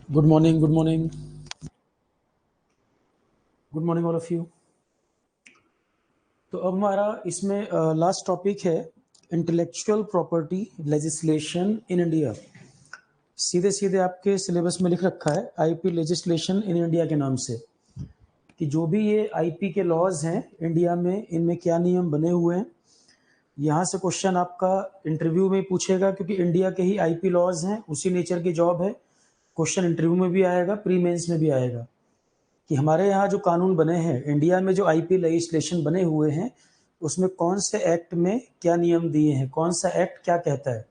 Good morning, good morning, good morning all of you. तो अब हमारा इसमें लास्ट टॉपिक है intellectual property legislation in India. सीधे सीधे आपके सिलेबस में लिख रखा है आईपी लेजिस्लेशन इन इंडिया के नाम से, कि जो भी ये आईपी के लॉज हैं इंडिया में, इनमें क्या नियम बने हुए हैं। यहाँ से क्वेश्चन आपका इंटरव्यू में पूछेगा, क्योंकि इंडिया के ही आईपी लॉज हैं, उसी नेचर की जॉब है। क्वेश्चन इंटरव्यू में भी आएगा, प्री मेंस में भी आएगा, कि हमारे यहाँ जो कानून बने हैं इंडिया में, जो आईपी लेजिस्लेशन बने हुए हैं, उसमें कौन से एक्ट में क्या नियम दिए हैं, कौन सा एक्ट क्या कहता है,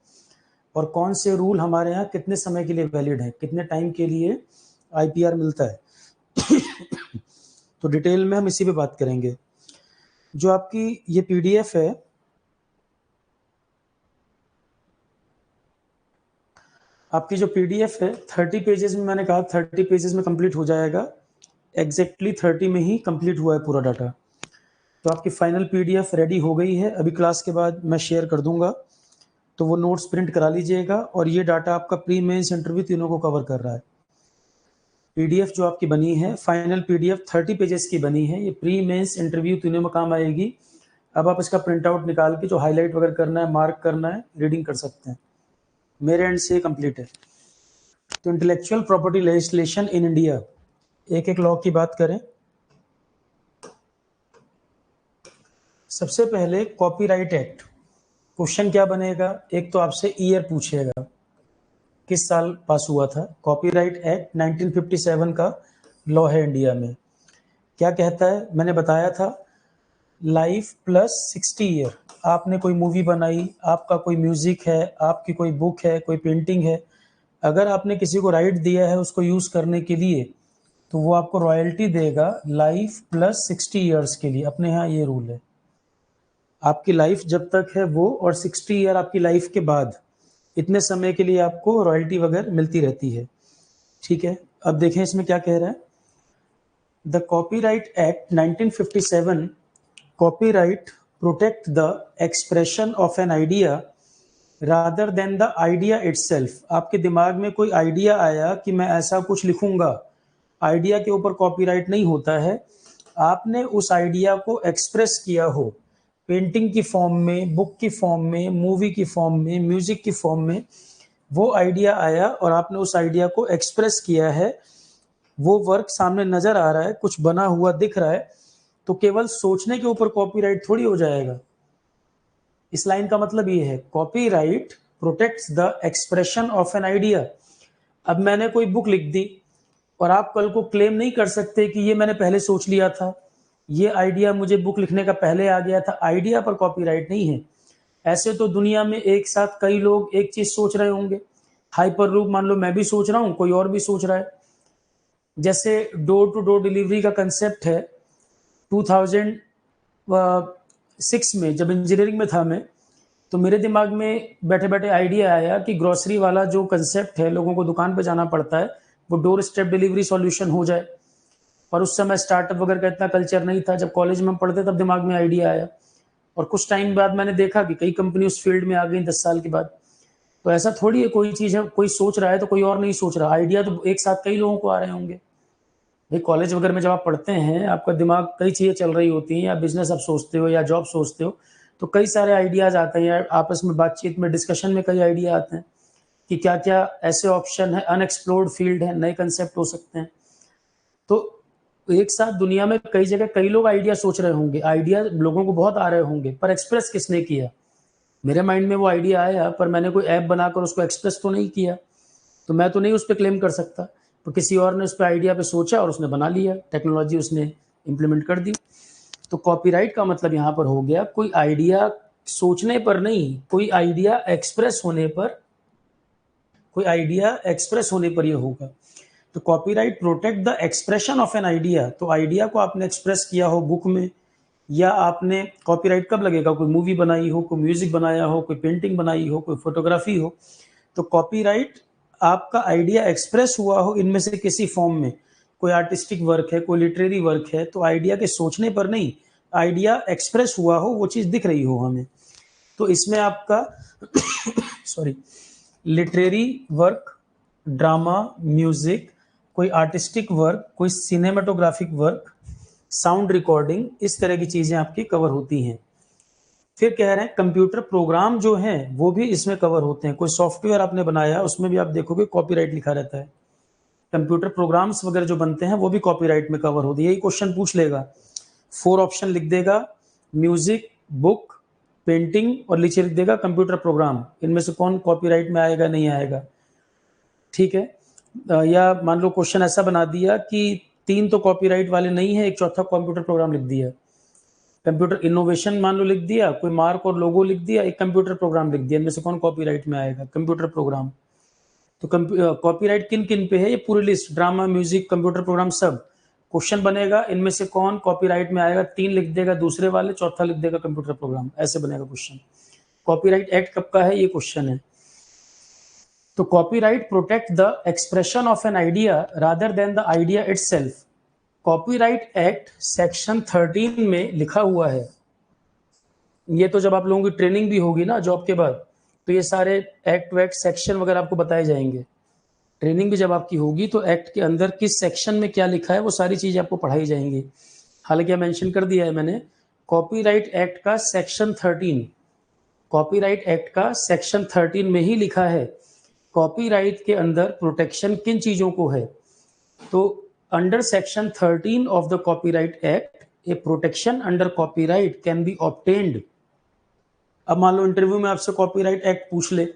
और कौन से रूल हमारे यहाँ कितने समय के लिए वैलिड है, कितने टाइम के लिए आईपीआर मिलता है। तो डिटेल में हम इसी पे बात करेंगे। जो आपकी ये पीडीएफ है, आपकी जो पीडीएफ है 30 पेजेस में, मैंने कहा 30 पेजेस में कंप्लीट हो जाएगा। एग्जैक्टली 30 में ही कंप्लीट हुआ है पूरा डाटा। तो आपकी फाइनल पीडीएफ रेडी हो गई है, अभी क्लास के बाद मैं शेयर कर दूंगा, तो वो नोट्स प्रिंट करा लीजिएगा। और ये डाटा आपका प्री मेंस इंटरव्यू तीनों को कवर कर रहा है। पीडीएफ जो आपकी बनी है, फाइनल पीडीएफ 30 पेजेस की बनी है, ये प्री मेंस इंटरव्यू तीनों में काम आएगी। अब आप इसका प्रिंट आउट निकाल के जो हाईलाइट वगैरह करना है, मार्क करना है, रीडिंग कर सकते हैं। मेरे एंड से कंप्लीट है। तो intellectual property legislation in India, एक एक लॉ की बात करें। सबसे पहले कॉपीराइट एक्ट। क्वेश्चन क्या बनेगा, एक तो आपसे ईयर पूछेगा, किस साल पास हुआ था। कॉपीराइट एक्ट 1957 का लॉ है इंडिया में। क्या कहता है, मैंने बताया था, लाइफ प्लस 60 ईयर। आपने कोई मूवी बनाई, आपका कोई म्यूजिक है, आपकी कोई बुक है, कोई पेंटिंग है, अगर आपने किसी को राइट दिया है उसको यूज करने के लिए, तो वो आपको रॉयल्टी देगा लाइफ प्लस 60 ईयर्स के लिए। अपने यहाँ ये रूल है, आपकी लाइफ जब तक है वो, और 60 ईयर आपकी लाइफ के बाद, इतने समय के लिए आपको रॉयल्टी वगैरह मिलती रहती है। ठीक है, अब देखें इसमें क्या कह रहा है। The copyright act 1957 copyright protect the expression of an idea rather than the idea itself. आपके दिमाग में कोई आइडिया आया कि मैं ऐसा कुछ लिखूंगा, आइडिया के ऊपर कॉपीराइट नहीं होता है। आपने उस आइडिया को एक्सप्रेस किया हो, पेंटिंग की फॉर्म में, बुक की फॉर्म में, मूवी की फॉर्म में, म्यूजिक की फॉर्म में, वो आइडिया आया और आपने उस आइडिया को एक्सप्रेस किया है, वो वर्क सामने नजर आ रहा है, कुछ बना हुआ दिख रहा है, तो केवल सोचने के ऊपर कॉपीराइट थोड़ी हो जाएगा। इस लाइन का मतलब ये है, copyright protects the expression of an idea. अब मैंने कोई बुक लिख दी, और आप कल को क्लेम नहीं कर सकते कि ये मैंने पहले सोच लिया था, ये आइडिया मुझे बुक लिखने का पहले आ गया था। आइडिया पर कॉपीराइट नहीं है। ऐसे तो दुनिया में एक साथ कई लोग एक चीज सोच रहे होंगे। हाइपर लूप, मान लो मैं भी सोच रहा हूँ, कोई और भी सोच रहा है। जैसे डोर टू डोर डिलीवरी का कंसेप्ट है, 2006 में जब इंजीनियरिंग में था मैं, तो मेरे दिमाग में बैठे बैठे आइडिया आया कि ग्रोसरी वाला जो कंसेप्ट है, लोगों को दुकान पे जाना पड़ता है, वो डोर स्टेप डिलीवरी सॉल्यूशन हो जाए। पर उस समय स्टार्टअप वगैरह का इतना कल्चर नहीं था। जब कॉलेज में पढ़ते तब दिमाग में आइडिया आया, और कुछ टाइम बाद मैंने देखा कि कई कंपनी उस फील्ड में आ गई 10 साल के बाद। तो ऐसा थोड़ी है, कोई चीज है, कोई सोच रहा है तो कोई और नहीं सोच रहा। आइडिया तो एक साथ कई लोगों को आ रहे होंगे। भाई कॉलेज वगैरह में जब आप पढ़ते हैं, आपका दिमाग कई चीजें चल रही होती हैं, या बिजनेस आप सोचते हो या जॉब सोचते हो, तो कई सारे आइडियाज आते हैं। आपस में बातचीत में, डिस्कशन में कई आइडिया आते हैं कि क्या क्या ऐसे ऑप्शन है, अनएक्सप्लोर्ड फील्ड है, नए कंसेप्ट हो सकते हैं। तो एक साथ दुनिया में कई जगह कई लोग आइडिया सोच रहे होंगे, आइडिया लोगों को बहुत आ रहे होंगे, पर एक्सप्रेस किसने किया। मेरे माइंड में वो आइडिया आया, पर मैंने कोई ऐप बनाकर उसको एक्सप्रेस तो नहीं किया, तो मैं तो नहीं उस पर क्लेम कर सकता। तो किसी और ने उस पर आइडिया पे सोचा और उसने बना लिया, टेक्नोलॉजी उसने इम्प्लीमेंट कर दी। तो कॉपीराइट का मतलब यहाँ पर हो गया, कोई आइडिया सोचने पर नहीं, कोई आइडिया एक्सप्रेस होने पर, कोई आइडिया एक्सप्रेस होने पर यह होगा। तो copyright protect the expression of an idea. तो आइडिया को आपने एक्सप्रेस किया हो बुक में, या आपने, कॉपीराइट कब लगेगा, कोई मूवी बनाई हो, कोई म्यूजिक बनाया हो, कोई पेंटिंग बनाई हो, कोई फोटोग्राफी हो, तो कॉपीराइट आपका आइडिया एक्सप्रेस हुआ हो इनमें से किसी फॉर्म में, कोई आर्टिस्टिक वर्क है, कोई लिटरेरी वर्क है, तो आइडिया के सोचने पर नहीं, आइडिया एक्सप्रेस हुआ हो, वो चीज दिख रही हो हमें, तो इसमें आपका sorry, literary work, drama, music, कोई आर्टिस्टिक वर्क, कोई सिनेमेटोग्राफिक वर्क, साउंड रिकॉर्डिंग, इस तरह की चीजें आपकी कवर होती हैं। फिर कह रहे हैं कंप्यूटर प्रोग्राम जो हैं वो भी इसमें कवर होते हैं। कोई सॉफ्टवेयर आपने बनाया, उसमें भी आप देखोगे कॉपीराइट लिखा रहता है। कंप्यूटर प्रोग्राम्स वगैरह जो बनते हैं वो भी कॉपीराइट में कवर होती है। यही क्वेश्चन पूछ लेगा, 4 ऑप्शन लिख देगा, म्यूजिक, बुक, पेंटिंग और नीचे लिख देगा कंप्यूटर प्रोग्राम। इनमें से कौन कॉपीराइट में आएगा, नहीं आएगा, ठीक है। या मान लो क्वेश्चन ऐसा बना दिया कि 3 तो कॉपीराइट वाले नहीं है, एक चौथा कंप्यूटर प्रोग्राम लिख दिया। कंप्यूटर इनोवेशन मान लो लिख दिया, कोई मार्क और लोगो लिख दिया, एक कंप्यूटर प्रोग्राम लिख दिया। इनमें से कौन कॉपीराइट में आएगा, कंप्यूटर प्रोग्राम। तो कॉपीराइट किन किन पे है, ये पूरी list, drama, music, computer program, सब। क्वेश्चन बनेगा इनमें से कौन कॉपीराइट में आएगा, 3 लिख देगा दूसरे वाले, चौथा लिख देगा कंप्यूटर प्रोग्राम, ऐसे बनेगा क्वेश्चन। कॉपीराइट एक्ट कब का है, ये क्वेश्चन है। तो copyright protect the expression of an idea rather than the idea itself. Copyright act section 13 में लिखा हुआ है। ये तो जब आप लोगों की ट्रेनिंग भी होगी ना जॉब के बाद, तो ये सारे एक्ट वैक्ट सेक्शन वगैरह आपको बताए जाएंगे। ट्रेनिंग भी जब आपकी होगी तो एक्ट के अंदर किस सेक्शन में क्या लिखा है वो सारी चीजें आपको पढ़ाई जाएंगी। हालांकि मेंशन कर दिया है मैंने, कॉपीराइट एक्ट का सेक्शन 13, कॉपीराइट एक्ट का सेक्शन 13 में ही लिखा है कॉपीराइट के अंदर प्रोटेक्शन किन चीजों को है। तो under section 13 of the copyright act A protection under copyright can be obtained. अब मान लो इंटरव्यू में आपसे कॉपीराइट एक्ट पूछ ले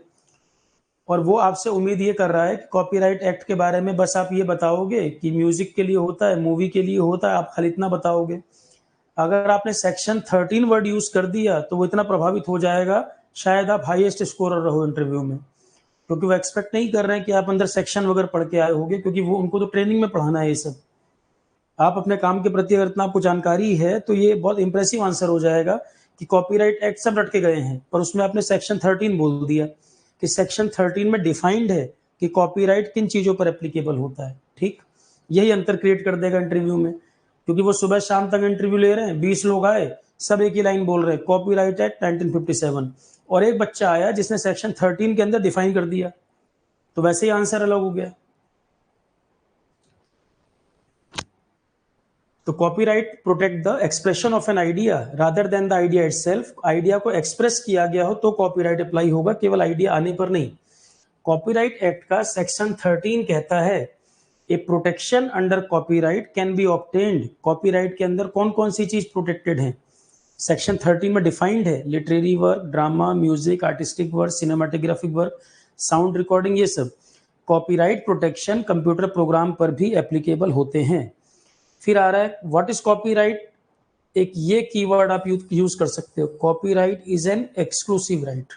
और वो आपसे उम्मीद ये कर रहा है कि कॉपीराइट एक्ट के बारे में बस आप ये बताओगे कि म्यूजिक के लिए होता है, मूवी के लिए होता है, आप खाली इतना बताओगे। अगर आपने सेक्शन 13 वर्ड यूज कर दिया तो वो इतना प्रभावित हो जाएगा, शायद आप हाईएस्ट स्कोरर रहो इंटरव्यू में, क्योंकि वो एक्सपेक्ट नहीं कर रहे हैं कि आप अंदर सेक्शन वगैरह पढ़ के आए होगे, क्योंकि वो उनको तो ट्रेनिंग में पढ़ाना है ये सब। आप अपने काम के प्रति अगर इतना आपको जानकारी है तो ये बहुत इंप्रेसिव आंसर हो जाएगा कि कॉपीराइट एक्ट सब रट के गए हैं, पर उसमें आपने सेक्शन 13 बोल दिया कि सेक्शन 13 में डिफाइंड है कि कॉपीराइट किन चीजों पर एप्लीकेबल होता है। ठीक, यही अंतर क्रिएट कर देगा इंटरव्यू में, क्योंकि वो सुबह शाम तक इंटरव्यू ले रहे हैं, 20 लोग आए, सब एक ही लाइन बोल रहे हैं कॉपीराइट एक्ट 1957, और एक बच्चा आया जिसने सेक्शन 13 के अंदर डिफाइन कर दिया, तो वैसे ही आंसर अलग हो गया। तो copyright protect the expression of an idea rather than the idea itself. Idea को एक्सप्रेस किया गया हो तो कॉपीराइट अप्लाई होगा, केवल आइडिया आने पर नहीं। कॉपीराइट एक्ट का सेक्शन 13 कहता है a protection under copyright can be obtained. Copyright के अंदर कौन कौन सी चीज प्रोटेक्टेड है, सेक्शन 13 में डिफाइंड है, literary work, drama, music, artistic work, cinematographic work, sound recording, ये सब। कॉपीराइट प्रोटेक्शन कंप्यूटर प्रोग्राम पर भी एप्लीकेबल होते हैं। फिर आ रहा है व्हाट इज कॉपीराइट। एक ये कीवर्ड आप यूज कर सकते हो, copyright is an exclusive right.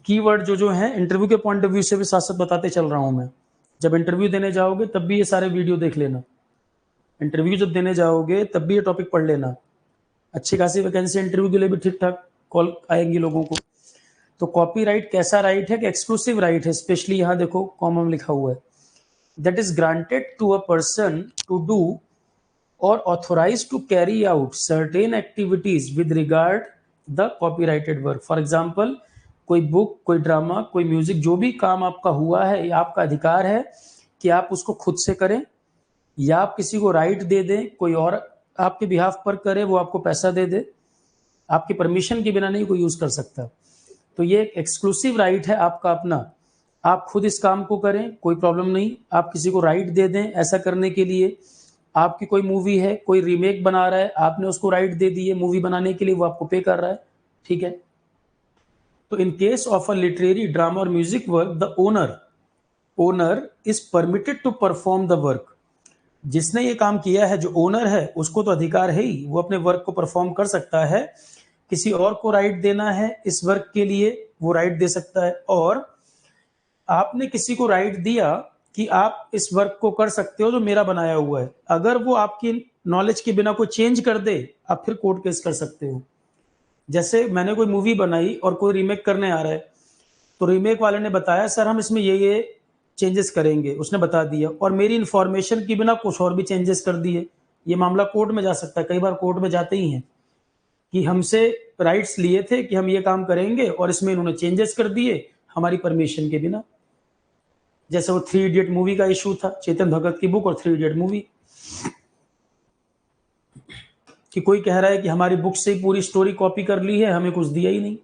Keyword जो है इंटरव्यू के पॉइंट ऑफ व्यू से भी साथ साथ बताते चल रहा हूं मैं। जब इंटरव्यू देने जाओगे तब भी ये सारे वीडियो देख लेना, इंटरव्यू जब देने जाओगे तब भी ये टॉपिक पढ़ लेना। अच्छी खासी वैकेंसी इंटरव्यू के लिए भी ठीक ठाक कॉल आएंगी लोगों को। तो कॉपीराइट कैसा राइट है कि एक्सक्लूसिव राइट है। स्पेशली यहां देखो कॉमन लिखा हुआ है, that is granted to a person to do or authorized to carry out certain activities with regard the copyrighted work. For example, कोई बुक, कोई ड्रामा, कोई म्यूजिक, जो भी काम आपका हुआ है, ये आपका अधिकार है कि आप उसको खुद से करें या आप किसी को राइट दे दें, कोई और आपके बिहाफ पर करे, वो आपको पैसा दे दे, आपकी परमिशन के बिना नहीं कोई यूज कर सकता। तो ये एक एक्सक्लूसिव राइट है आपका अपना, आप खुद इस काम को करें, कोई प्रॉब्लम नहीं। आप किसी को राइट दे दें ऐसा करने के लिए, आपकी कोई मूवी है, कोई रीमेक बना रहा है, आपने उसको राइट दे दी है मूवी बनाने के लिए, वो आपको पे कर रहा है, ठीक है। तो in case of a literary, drama और music work, the owner is permitted to perform the work. जिसने ये काम किया है, जो ओनर है, उसको तो अधिकार है ही, वो अपने वर्क को परफॉर्म कर सकता है। किसी और को राइट देना है इस वर्क के लिए, वो राइट दे सकता है। और आपने किसी को राइट दिया कि आप इस वर्क को कर सकते हो जो मेरा बनाया हुआ है, अगर वो आपकी नॉलेज के बिना कोई चेंज कर दे, आप फिर कोर्ट केस कर सकते हो। जैसे मैंने कोई मूवी बनाई और कोई रीमेक करने आ रहा है, तो रीमेक वाले ने बताया सर हम इसमें ये चेंजेस करेंगे, उसने बता दिया, और मेरी इन्फॉर्मेशन के बिना कुछ और भी चेंजेस कर दिए, ये मामला कोर्ट में जा सकता है। कई बार कोर्ट में जाते ही हैं कि हमसे राइट्स लिए थे कि हम ये काम करेंगे और इसमें इन्होंने चेंजेस कर दिए हमारी परमिशन के बिना। जैसे वो 3 इडियट मूवी का इशू था, चेतन भगत की बुक और 3 इडियट मूवी, कि कोई कह रहा है कि हमारी बुक से ही पूरी स्टोरी कॉपी कर ली है, हमें कुछ दिया ही नहीं,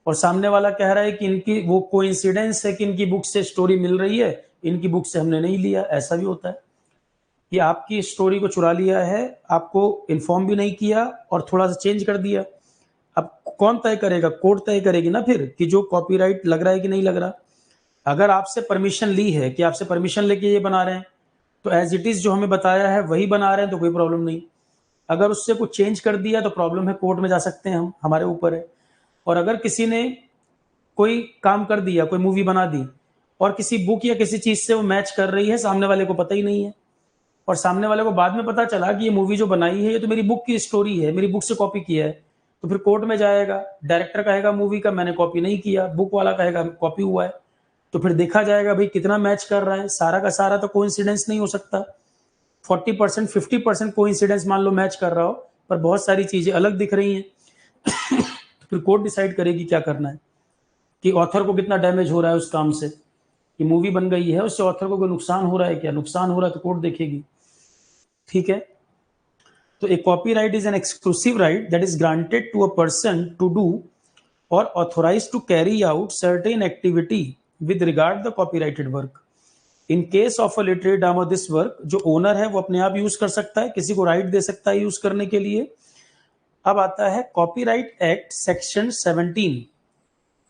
और सामने वाला कह रहा है कि इनकी वो कोइंसिडेंस है कि इनकी बुक से स्टोरी मिल रही है, इनकी बुक से हमने नहीं लिया। ऐसा भी होता है कि आपकी स्टोरी को चुरा लिया है, आपको इन्फॉर्म भी नहीं किया और थोड़ा सा चेंज कर दिया। अब कौन तय करेगा? कोर्ट तय करेगी ना फिर, कि जो कॉपीराइट लग रहा है कि नहीं लग रहा। अगर आपसे परमिशन ली है, कि आपसे परमिशन लेके ये बना रहे हैं, तो एज इट इज जो हमें बताया है वही बना रहे हैं, तो कोई प्रॉब्लम नहीं। अगर उससे कुछ चेंज कर दिया तो प्रॉब्लम है, कोर्ट में जा सकते हैं हम, हमारे ऊपर है। और अगर किसी ने कोई काम कर दिया, कोई मूवी बना दी, और किसी बुक या किसी चीज से वो मैच कर रही है, सामने वाले को पता ही नहीं है, और सामने वाले को बाद में पता चला कि ये मूवी जो बनाई है ये तो मेरी बुक की स्टोरी है, मेरी बुक से कॉपी किया है, तो फिर कोर्ट में जाएगा। डायरेक्टर कहेगा मूवी का मैंने कॉपी नहीं किया, बुक वाला कहेगा कॉपी हुआ है, तो फिर देखा जाएगा भाई कितना मैच कर रहा है। सारा का सारा तो कोइंसिडेंस नहीं हो सकता, 40% 50% कोइंसिडेंस मान लो मैच कर रहा हो, पर बहुत सारी चीजें अलग दिख रही हैं। तो फिर कोर्ट डिसाइड करेगी क्या करना है, कि ऑथर को कितना डैमेज हो रहा है उस काम से, कि मूवी बन गई है उससे ऑथर को कोई नुकसान हो रहा है क्या, नुकसान हो रहा है तो कोर्ट देखेगी। ठीक है, तो a copyright is an exclusive right that is granted to a person to do और authorise to carry out certain activity with regard the copyrighted work. In case of a literary drama this work, जो owner है वो अपने आप use कर सकता है, किसी को राइट दे सकता है यूज करने के लिए। अब आता है copyright act section 17।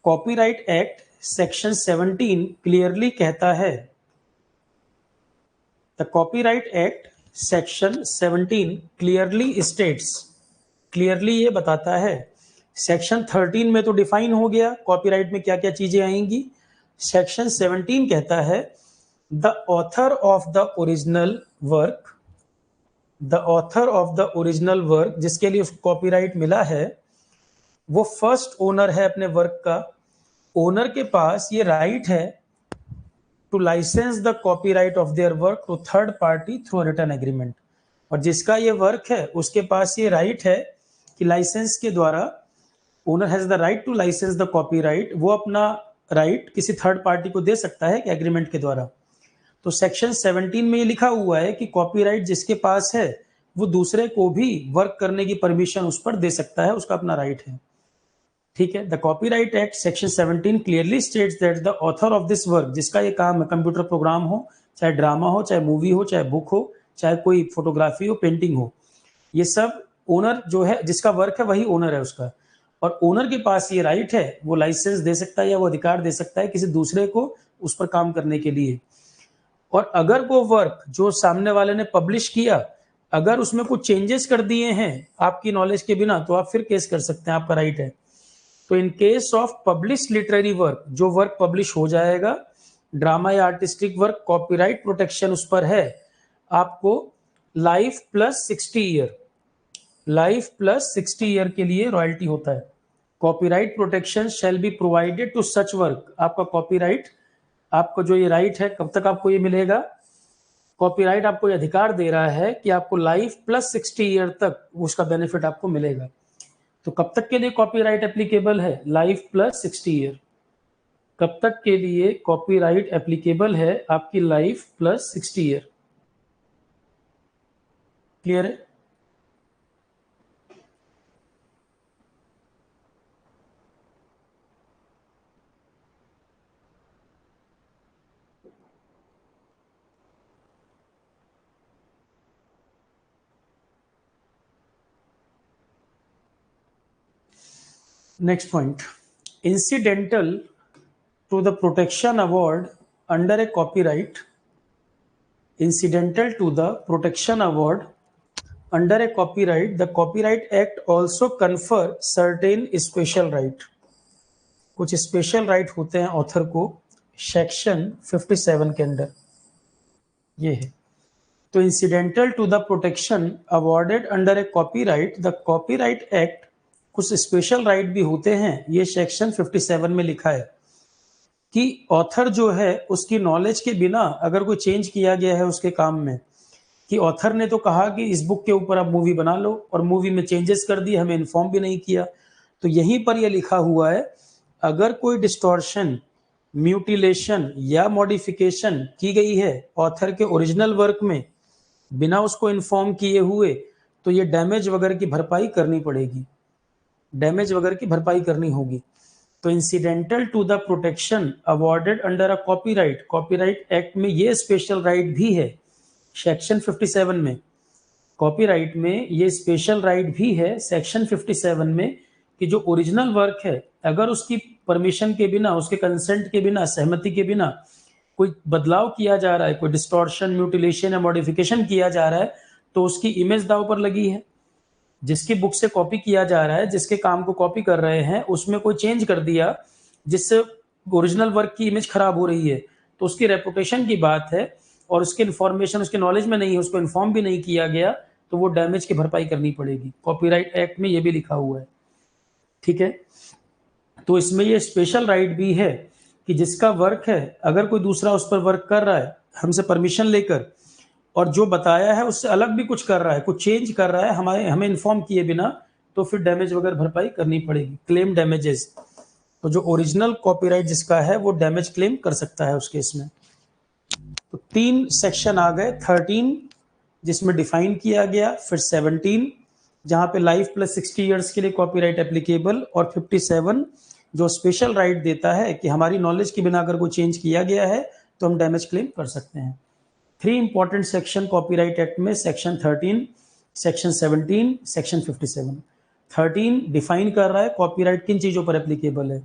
Copyright act section 17 clearly कहता है, the copyright act section 17 clearly states, clearly ये बताता है। सेक्शन 13 में तो डिफाइन हो गया कॉपीराइट में क्या क्या चीजें आएंगी। सेक्शन 17 कहता है, the author of the original work, the author of the original work, जिसके लिए उसको कॉपीराइट मिला है, वो फर्स्ट ओनर है अपने वर्क का। ओनर के पास ये राइट है to license the copyright of their work to third party through written agreement. और जिसका ये वर्क है उसके पास ये राइट है कि लाइसेंस के द्वारा, owner has the right to license the copyright, वो अपना राइट किसी थर्ड पार्टी को दे सकता है कि एग्रीमेंट के द्वारा। तो सेक्शन 17 में ये लिखा हुआ है कि कॉपीराइट जिसके पास है वो दूसरे को भी वर्क करने की परमिशन उस पर दे सकता है, उसका अपना राइट है। ठीक है, the copyright act section 17 clearly states that the author of this work, जिसका ये काम है, कंप्यूटर प्रोग्राम हो, चाहे ड्रामा हो, चाहे मूवी हो, चाहे बुक हो, चाहे कोई फोटोग्राफी हो, पेंटिंग हो, ये सब ओनर जो है, जिसका वर्क है वही ओनर है उसका। और ओनर के पास ये राइट है, वो लाइसेंस दे सकता है या वो अधिकार दे सकता है किसी दूसरे को उस पर काम करने के लिए। और अगर वो वर्क जो सामने वाले ने पब्लिश किया, अगर उसमें कुछ चेंजेस कर दिए हैं आपकी नॉलेज के बिना, तो आप फिर केस कर सकते हैं, आपका राइट है। तो in case of publish literary work, जो वर्क पब्लिश हो जाएगा, ड्रामा या आर्टिस्टिक वर्क, कॉपीराइट प्रोटेक्शन उस पर है, आपको life plus 60 year, life plus 60 year के लिए रॉयल्टी होता है। Copyright protection shall be provided to such work. आपका कॉपीराइट, आपको जो ये राइट है, कब तक आपको ये मिलेगा? कॉपीराइट आपको ये अधिकार दे रहा है कि आपको लाइफ प्लस 60 ईयर तक उसका बेनिफिट आपको मिलेगा। तो कब तक के लिए कॉपीराइट एप्लीकेबल है? Life plus 60 year. कब तक के लिए कॉपीराइट एप्लीकेबल है? आपकी लाइफ प्लस 60 ईयर। क्लियर है? Next point, incidental to the protection award under a copyright, incidental to the protection award under a copyright, the Copyright Act also confer certain special right। कुछ special right होते हैं author को section 57 के अंदर, ये है। तो incidental to the protection awarded under a copyright, the copyright act, कुछ स्पेशल राइट भी होते हैं, ये सेक्शन 57 में लिखा है कि ऑथर जो है उसकी नॉलेज के बिना अगर कोई चेंज किया गया है उसके काम में, कि ऑथर ने तो कहा कि इस बुक के ऊपर आप मूवी बना लो और मूवी में चेंजेस कर दिए, हमें इन्फॉर्म भी नहीं किया, तो यहीं पर यह लिखा हुआ है, अगर कोई डिस्टॉर्शन म्यूटिलेशन या मॉडिफिकेशन की गई है ऑथर के ओरिजिनल वर्क में बिना उसको इन्फॉर्म किए हुए, तो ये डैमेज वगैरह की भरपाई करनी पड़ेगी, डैमेज वगैरह की भरपाई करनी होगी। तो incidental to the protection awarded under a copyright, copyright act में ये स्पेशल राइट भी है, सेक्शन 57 में, कॉपीराइट में ये स्पेशल राइट भी है सेक्शन 57 में, कि जो ओरिजिनल वर्क है अगर उसकी परमिशन के बिना, उसके कंसेंट के बिना, सहमति के बिना कोई बदलाव किया जा रहा है, कोई डिस्टॉर्शन, म्यूटिलेशन या मॉडिफिकेशन किया जा रहा है, तो उसकी इमेज दाव पर लगी है। जिसकी बुक से कॉपी किया जा रहा है, जिसके काम को कॉपी कर रहे हैं, उसमें कोई चेंज कर दिया जिससे ओरिजिनल वर्क की इमेज खराब हो रही है, तो उसकी रेपुटेशन की बात है, और उसके इन्फॉर्मेशन उसके नॉलेज में नहीं है, उसको इन्फॉर्म भी नहीं किया गया, तो वो डैमेज की भरपाई करनी पड़ेगी। कॉपीराइट एक्ट में ये भी लिखा हुआ है, ठीक है। तो इसमें ये स्पेशल राइट भी है कि जिसका वर्क है, अगर कोई दूसरा उस पर वर्क कर रहा है हमसे परमिशन लेकर, और जो बताया है उससे अलग भी कुछ कर रहा है, कुछ चेंज कर रहा है हमें इन्फॉर्म किए बिना, तो फिर डैमेज वगैरह भरपाई करनी पड़ेगी, क्लेम डैमेजेस। तो जो ओरिजिनल कॉपीराइट जिसका है वो डैमेज क्लेम कर सकता है उस केस में। तो 3 सेक्शन आ गए, 13 जिसमें डिफाइन किया गया, फिर 17 जहां पे लाइफ प्लस 60 इयर्स के लिए कॉपीराइट एप्लीकेबल, और 57 जो स्पेशल राइट देता है कि हमारी नॉलेज के बिना अगर कोई चेंज किया गया है तो हम डैमेज क्लेम कर सकते हैं। 3 इंपॉर्टेंट सेक्शन कॉपीराइट एक्ट में, सेक्शन 13, सेक्शन 17, सेक्शन 57। 13 डिफाइन कर रहा है कॉपीराइट किन चीजों पर एप्लीकेबल है,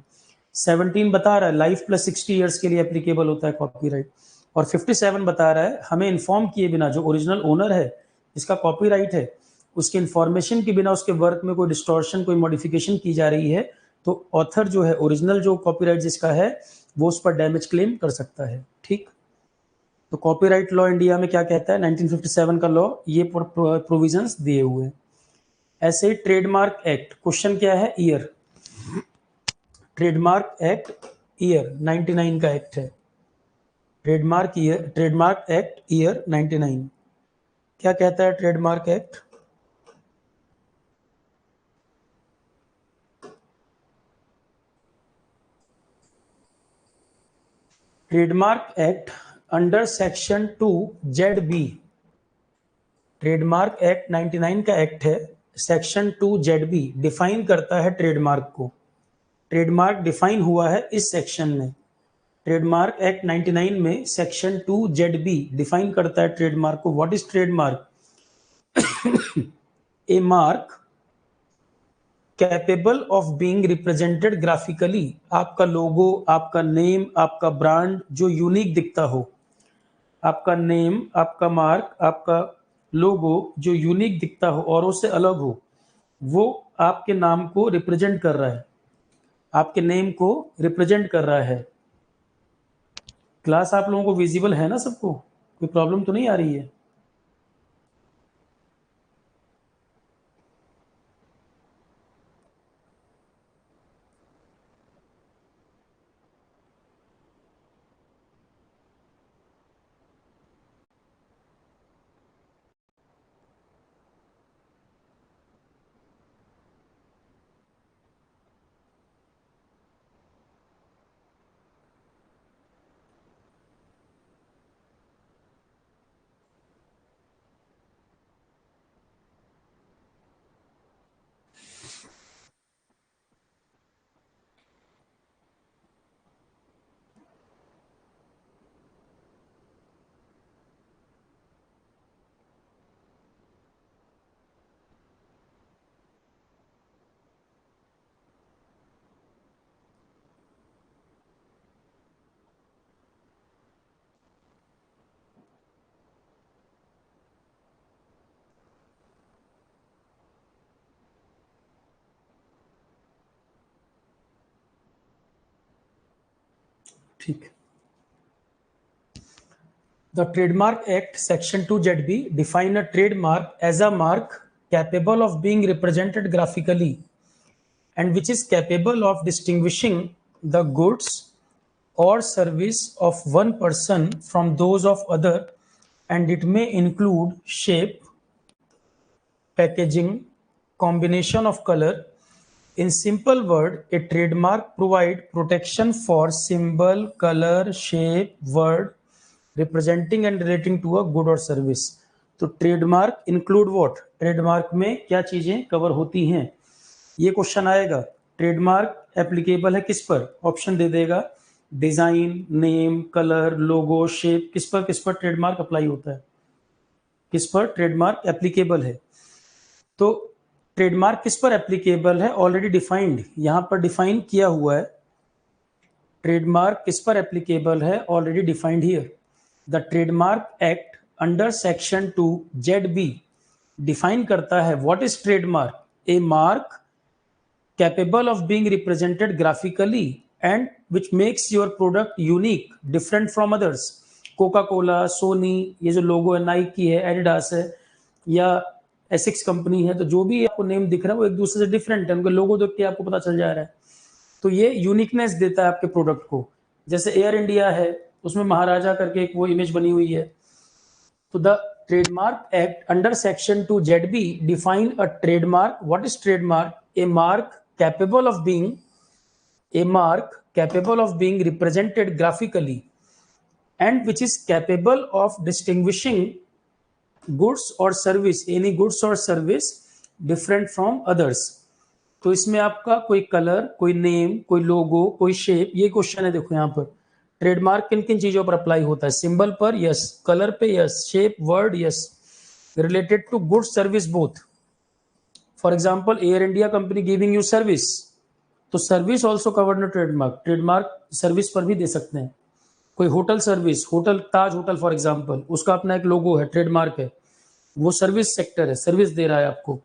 17 बता रहा है लाइफ प्लस 60 इयर्स के लिए एप्लीकेबल होता है कॉपीराइट, और 57 बता रहा है हमें इन्फॉर्म किए बिना, जो ओरिजिनल ओनर है जिसका कॉपीराइट है, उसके इन्फॉर्मेशन के बिना उसके वर्क में कोई डिस्टॉर्शन, कोई मॉडिफिकेशन की जा रही है, तो ऑथर जो है, ओरिजिनल जो कॉपीराइट जिसका है, वो उस पर डैमेज क्लेम कर सकता है, ठीक। तो कॉपीराइट लॉ इंडिया में क्या कहता है, 1957 का लॉ, ये प्रोविजंस दिए हुए हैं। ऐसे ही ट्रेडमार्क एक्ट, क्वेश्चन क्या है, ईयर। ट्रेडमार्क एक्ट ईयर 99 का एक्ट है, trademark year, trademark act year 99 क्या कहता है trademark act. Trademark act under section 2 ZB, trademark act 99 का एक्ट है, सेक्शन 2 ZB डिफाइन करता है ट्रेडमार्क को। ट्रेडमार्क डिफाइन हुआ है इस सेक्शन में, ट्रेडमार्क एक्ट 99 में सेक्शन 2 ZB डिफाइन करता है ट्रेडमार्क को। What is trademark? A mark capable of being represented graphically, आपका लोगो, आपका नेम, आपका ब्रांड जो यूनिक दिखता हो, आपका नेम, आपका मार्क, आपका लोगो जो यूनिक दिखता हो, औरों से अलग हो, वो आपके नाम को रिप्रेजेंट कर रहा है, आपके नेम को रिप्रेजेंट कर रहा है। क्लास आप लोगों को विजिबल है ना सबको? कोई प्रॉब्लम तो नहीं आ रही है? ठीक। The Trademark Act, Section 2 ZB, define a trademark as a mark capable of being represented graphically and which is capable of distinguishing the goods or service of one person from those of other, and it may include shape, packaging, combination of color, In simple word, a trademark provide protection for symbol, color, shape, word representing and relating to a good or service. तो trademark include what, trademark में क्या चीजें cover होती हैं, ये question आएगा। Trademark applicable है किस पर, ऑप्शन दे देगा, डिजाइन, नेम, कलर, लोगो, शेप, किस पर ट्रेडमार्क अप्लाई होता है, किस पर ट्रेडमार्क एप्लीकेबल है। तो ट्रेडमार्क किस पर एप्लीकेबल है, ऑलरेडी डिफाइंड, यहां पर डिफाइन किया हुआ है। ट्रेडमार्क किस पर एप्लीकेबल है, already defined here. The trademark act under section 2 ZB define करता है what is trademark, A mark capable of being represented graphically and which makes your product unique, different from others. Coca Cola, Sony, ये जो लोगो है, Nike है, Adidas है या Asics company है, तो जो भी आपको नेम दिख रहा है वो एक दूसरे से डिफरेंट है, उनके लोगो देख के आपको पता चल जा रहा है। तो ये यूनिकनेस देता है आपके प्रोडक्ट को। जैसे एयर इंडिया है, उसमें महाराजा करके एक वो इमेज बनी हुई है। तो the trademark act under section 2 ZB define a trademark, what is trademark, A mark capable of being represented graphically and which is capable of distinguishing goods or service, any goods or service different from others. तो इसमें आपका कोई colour, कोई name, कोई लोगो, कोई shape, ये question है। देखो यहाँ पर ट्रेडमार्क किन किन चीजों पर अप्लाई होता है, सिंबल पर यस, कलर पे yes, shape, word yes, related to good service both. For example Air India company giving you service, तो service also covered in trademark, trademark service पर भी दे सकते हैं। कोई hotel service, hotel Taj hotel for example, उसका अपना एक लोगो है, ट्रेडमार्क है, वो सर्विस सेक्टर है, सर्विस दे रहा है आपको।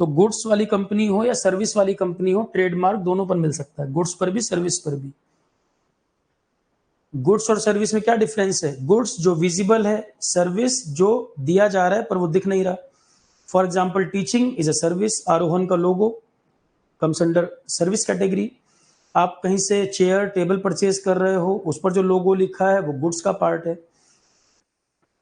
तो गुड्स वाली कंपनी हो या सर्विस वाली कंपनी हो, ट्रेडमार्क दोनों पर मिल सकता है, गुड्स पर भी सर्विस पर भी। गुड्स और सर्विस में क्या डिफरेंस है, गुड्स जो विजिबल है, सर्विस जो दिया जा रहा है पर वो दिख नहीं रहा। For example teaching is a service, Aarohan का logo comes under service category. आप कहीं से चेयर टेबल परचेज कर रहे हो, उस पर जो लोगो लिखा है वो गुड्स का पार्ट है।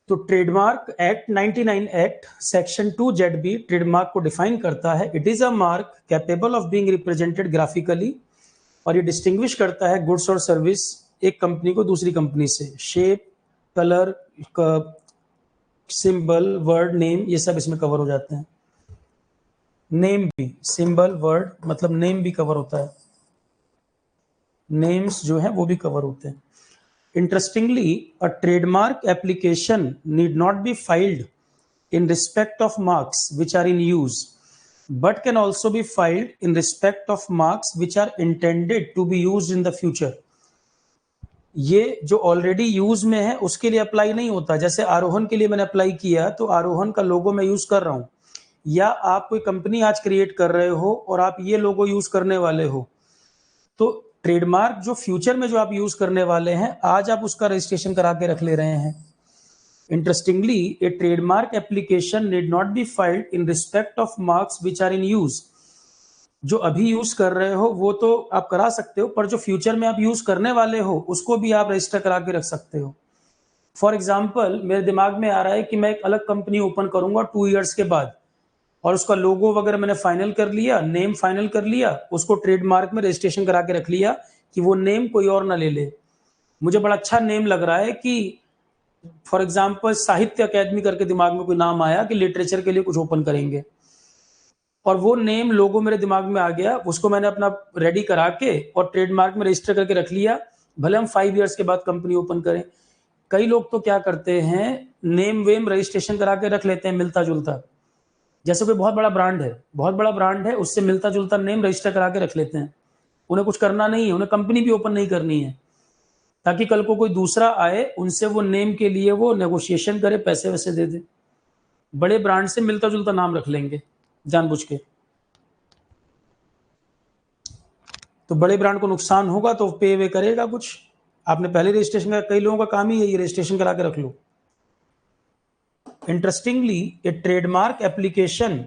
तो trademark act 99 act section 2 ZB trademark को डिफाइन करता है, it is a mark capable of being represented graphically, और ये डिस्टिंग्विश करता है गुड्स और सर्विस एक कंपनी को दूसरी कंपनी से। Shape, colour, symbol, word, name, ये सब इसमें कवर हो जाते हैं। नेम भी, सिंबल, वर्ड मतलब नेम भी कवर होता है, नेम्स जो है वो भी कवर होते हैं। Interestingly, a trademark application need not be filed in respect of marks which are in use, but can also be filed in respect of marks which are intended to be used in the future. ये जो already use में है उसके लिए apply नहीं होता। जैसे आरोहन के लिए मैंने अप्लाई किया तो आरोहन का लोगो मैं यूज कर रहा हूं, या आप कोई कंपनी आज क्रिएट कर रहे हो और आप ये लोगो यूज करने वाले हो, तो ट्रेडमार्क जो फ्यूचर में जो आप यूज करने वाले हैं, आज आप उसका रजिस्ट्रेशन करा के रख ले रहे हैं। Interestingly, a trademark application need not be filed in respect of marks which are in use. जो अभी यूज कर रहे हो वो तो आप करा सकते हो, पर जो फ्यूचर में आप यूज करने वाले हो उसको भी आप रजिस्टर करा के रख सकते हो। फॉर एग्जाम्पल, मेरे दिमाग में आ रहा है कि मैं एक अलग कंपनी ओपन करूंगा 2 इयर्स के बाद, और उसका लोगो वगैरह मैंने फाइनल कर लिया, नेम फाइनल कर लिया, उसको ट्रेडमार्क में रजिस्ट्रेशन करा के रख लिया कि वो नेम कोई और ना ले ले। मुझे बड़ा अच्छा नेम लग रहा है कि फॉर एग्जाम्पल साहित्य अकेडमी करके दिमाग में कोई नाम आया कि लिटरेचर के लिए कुछ ओपन करेंगे, और वो नेम लोगो मेरे दिमाग में आ गया, उसको मैंने अपना रेडी करा के और ट्रेडमार्क में रजिस्टर करके रख लिया, भले हम 5 इयर्स के बाद कंपनी ओपन करें। कई लोग तो क्या करते हैं, नेम वेम रजिस्ट्रेशन करा के रख लेते हैं मिलता जुलता, जैसे कोई बहुत बड़ा ब्रांड है, उससे मिलता जुलता नेम रजिस्टर करा के रख लेते हैं। उन्हें कुछ करना नहीं है, उन्हें कंपनी भी ओपन नहीं करनी है, ताकि कल को कोई दूसरा आए, उनसे वो नेम के लिए वो नेगोशिएशन करे, पैसे वैसे दे दे। बड़े ब्रांड से मिलता जुलता नाम रख लेंगे जानबूझ के, तो बड़े ब्रांड को नुकसान होगा तो पे वे करेगा कुछ। आपने पहले रजिस्ट्रेशन करा, कई लोगों का काम ही है ये रजिस्ट्रेशन करा के रख लो। इंटरेस्टिंगली, ए ट्रेडमार्क एप्लीकेशन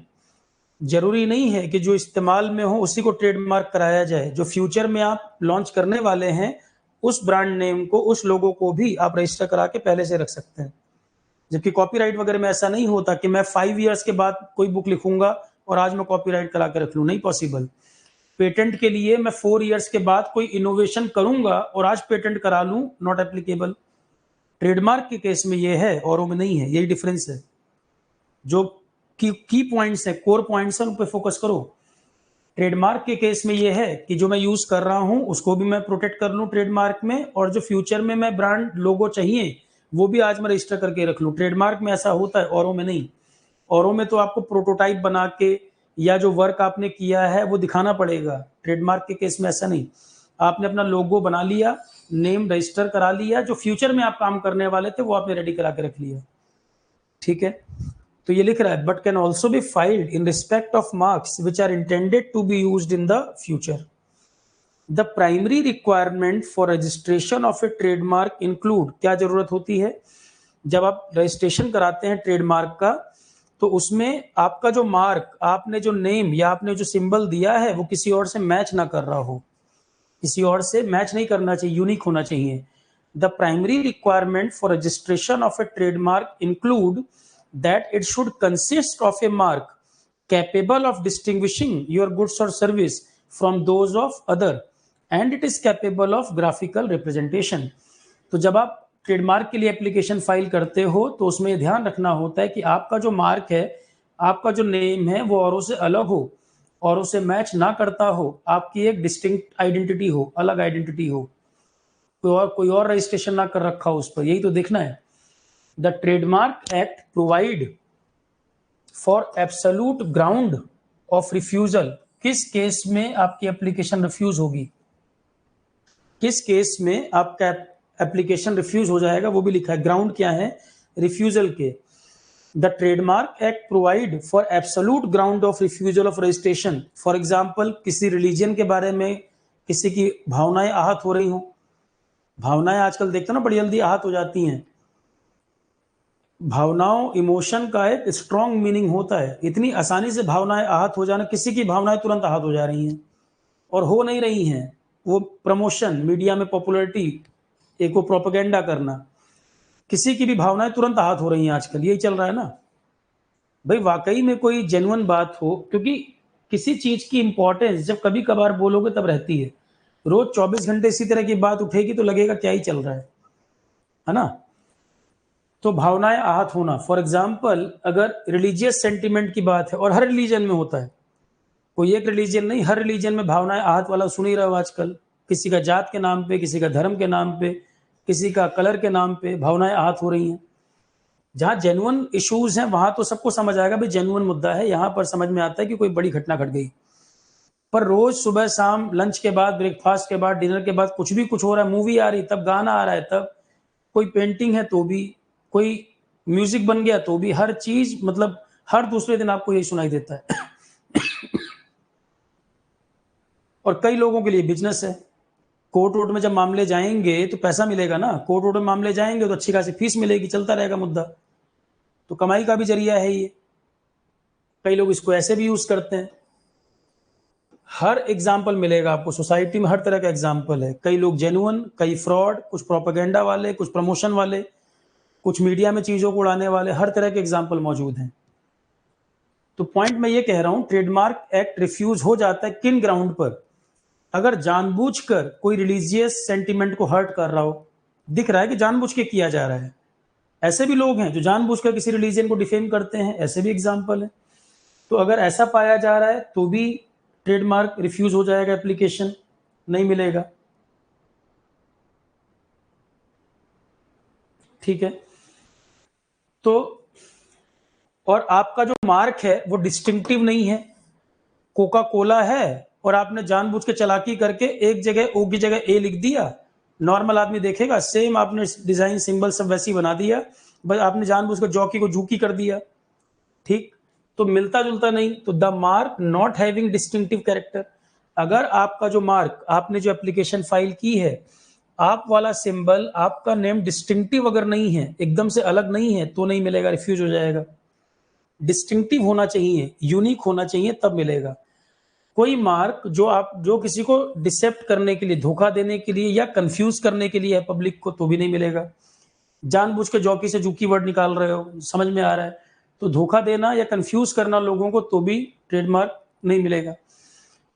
जरूरी नहीं है कि जो इस्तेमाल में हो उसी को ट्रेडमार्क कराया जाए। जो फ्यूचर में आप लॉन्च करने वाले हैं उस ब्रांड नेम को, उस लोगों को भी आप रजिस्टर करा के पहले से रख सकते हैं। जबकि कॉपीराइट वगैरह में ऐसा नहीं होता कि मैं 5 इयर्स के बाद कोई बुक लिखूंगा और आज मैं कॉपीराइट करा के रख लूं, नहीं पॉसिबल। पेटेंट के लिए मैं 4 इयर्स के बाद कोई इनोवेशन करूंगा और आज पेटेंट करा लूं, नॉट एप्लीकेबल। ट्रेडमार्क के केस में ये है, औरों में नहीं है, यही डिफरेंस है। जो की पॉइंट्स है, कोर पॉइंट्स है, उन पे फोकस करो। ट्रेडमार्क के केस में ये है कि जो मैं यूज कर रहा हूं उसको भी मैं प्रोटेक्ट कर लूं ट्रेडमार्क में, और जो फ्यूचर में मैं ब्रांड लोगो चाहिए वो भी आज मैं रजिस्टर करके रख लूं। ट्रेडमार्क में ऐसा होता है, औरों में नहीं। औरों में तो आपको प्रोटोटाइप बना के या जो वर्क आपने किया है वो दिखाना पड़ेगा। ट्रेडमार्क के केस में ऐसा नहीं, आपने अपना लोगो बना लिया, नेम रजिस्टर करा लिया, जो फ्यूचर में आप काम करने वाले थे वो आपने रेडी करा के रख लिया। ठीक है, तो ये लिख रहा है but can also be filed in respect of marks which are intended to be used in the future. The primary requirement for registration of a trademark include, क्या जरूरत होती है जब आप रजिस्ट्रेशन कराते हैं ट्रेडमार्क का, तो उसमें आपका जो मार्क, आपने जो नेम या आपने जो सिंबल दिया है वो किसी और से मैच ना कर रहा हो, किसी और से मैच नहीं करना चाहिए, यूनिक होना चाहिए। The primary requirement for registration of a trademark include that it should consist of a mark capable of distinguishing your goods or service from those of other and it is capable of graphical representation। तो जब आप trademark के लिए application file करते हो तो उसमें ध्यान रखना होता है कि आपका जो मार्क है, आपका जो नेम है वो औरों से अलग हो, औरों से मैच ना करता हो, आपकी एक डिस्टिंक्ट आइडेंटिटी हो, अलग आइडेंटिटी हो, कोई और रजिस्ट्रेशन ना कर रखा हो उस पर, यही तो देखना है। The Trademark Act provide for absolute ground of refusal। किस केस में आपकी एप्लीकेशन रिफ्यूज होगी, किस केस में आपका एप्लीकेशन रिफ्यूज हो जाएगा, वो भी लिखा है। ग्राउंड क्या है रिफ्यूजल के। The trademark act provide for absolute ground of refusal of registration. For example, किसी रिलीजन के बारे में किसी की भावनाएं आहत हो रही हो, भावनाएं आजकल देखते हो ना बड़ी जल्दी आहत हो जाती हैं। भावनाओं, इमोशन का एक स्ट्रॉन्ग मीनिंग होता है, इतनी आसानी से भावनाएं आहत हो जाना, किसी की भावनाएं तुरंत आहत हो जा रही हैं और हो नहीं रही हैं, वो प्रमोशन, मीडिया में पॉपुलैरिटी, एक वो प्रोपेगेंडा करना, किसी की भी भावनाएं तुरंत आहत हो रही हैं आजकल, यही चल रहा है ना भाई। वाकई में कोई जेन्युइन बात हो, क्योंकि किसी चीज की इंपॉर्टेंस जब कभी कभार बोलोगे तब रहती है, रोज 24 घंटे इसी तरह की बात उठेगी तो लगेगा क्या ही चल रहा है ना। तो भावनाएं आहत होना, फॉर एग्जाम्पल अगर रिलीजियस सेंटिमेंट की बात है, और हर रिलीजन में होता है, कोई एक रिलीजन नहीं, हर रिलीजन में भावनाएं आहत वाला सुन ही रहे हो आजकल। किसी का जात के नाम पे, किसी का धर्म के नाम पे, किसी का कलर के नाम पे भावनाएं आहत हो रही हैं। जहां जेन्युइन इश्यूज हैं वहां तो सबको समझ आएगा भाई जेन्युइन मुद्दा है, यहां पर समझ में आता है कि कोई बड़ी घटना घट गई। पर रोज सुबह शाम, लंच के बाद, ब्रेकफास्ट के बाद, डिनर के बाद कुछ भी कुछ हो रहा है, मूवी आ रही तब, गाना आ रहा है तब, कोई पेंटिंग है तो भी, कोई म्यूजिक बन गया तो भी, हर चीज मतलब हर दूसरे दिन आपको यही सुनाई देता है। और कई लोगों के लिए बिजनेस है। कोर्ट वोर्ट में जब मामले जाएंगे तो पैसा मिलेगा ना, कोर्ट वोर्ट में मामले जाएंगे तो अच्छी खासी फीस मिलेगी, चलता रहेगा मुद्दा, तो कमाई का भी जरिया है ये। कई लोग इसको ऐसे भी यूज करते हैं। हर एग्जाम्पल मिलेगा आपको सोसाइटी में, हर तरह का एग्जाम्पल है। कई लोग जेन्युइन, कई फ्रॉड, कुछ प्रोपेगेंडा वाले, कुछ प्रमोशन वाले, कुछ मीडिया में चीजों को उड़ाने वाले, हर तरह के एग्जाम्पल मौजूद हैं। तो पॉइंट मैं ये कह रहा हूं, ट्रेडमार्क एक्ट रिफ्यूज हो जाता है किन ग्राउंड पर, अगर जानबूझकर कोई रिलीजियस सेंटिमेंट को हर्ट कर रहा हो, दिख रहा है कि जानबूझ के किया जा रहा है। ऐसे भी लोग हैं जो जानबूझकर किसी रिलीजन को डिफेम करते हैं, ऐसे भी एग्जाम्पल है। तो अगर ऐसा पाया जा रहा है तो भी ट्रेडमार्क रिफ्यूज हो जाएगा, एप्लीकेशन नहीं मिलेगा। ठीक है, तो और आपका जो मार्क है वो डिस्टिंक्टिव नहीं है। कोका कोला है और आपने जानबूझ के चालाकी करके एक जगह ओ की जगह ए लिख दिया, नॉर्मल आदमी देखेगा सेम आपने डिजाइन सिंबल सब वैसी बना दिया, बस आपने जानबूझ के जॉकी को झूकी कर दिया। ठीक, तो मिलता जुलता नहीं। तो the mark not having distinctive character, अगर आपका जो मार्क, आपने जो एप्लीकेशन फाइल की है, आप वाला सिंबल, आपका नेम डिस्टिंक्टिव अगर नहीं है, एकदम से अलग नहीं है, तो नहीं मिलेगा, रिफ्यूज हो जाएगा। डिस्टिंक्टिव होना चाहिए, यूनिक होना चाहिए, तब मिलेगा। कोई मार्क जो किसी को डिसेप्ट करने के लिए, धोखा देने के लिए या कंफ्यूज करने के लिए है पब्लिक को, तो भी नहीं मिलेगा। जानबूझ के जॉकी से जूकी वर्ड निकाल रहे हो, समझ में आ रहा है, तो धोखा देना या कंफ्यूज करना लोगों को, तो भी ट्रेडमार्क नहीं मिलेगा।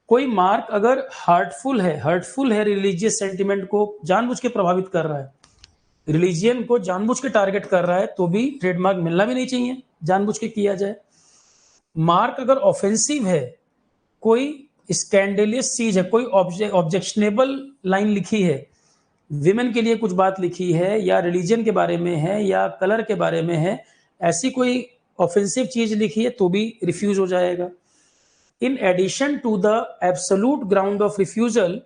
कोई मार्क अगर हर्टफुल है, रिलीजियस सेंटिमेंट को जानबूझ के प्रभावित कर रहा है, रिलीजियन को जानबूझ के टारगेट कर रहा है, तो भी ट्रेडमार्क मिलना भी नहीं चाहिए, जानबूझ के किया जाए। मार्क अगर ऑफेंसिव है, कोई स्कैंडेलियस चीज है, कोई ऑब्जेक्शनेबल लाइन लिखी है, विमेन के लिए कुछ बात लिखी है, या रिलीजन के बारे में है, या कलर के बारे में है, ऐसी कोई ऑफेंसिव चीज लिखी है, तो भी रिफ्यूज हो जाएगा। In addition to the absolute ground of refusal,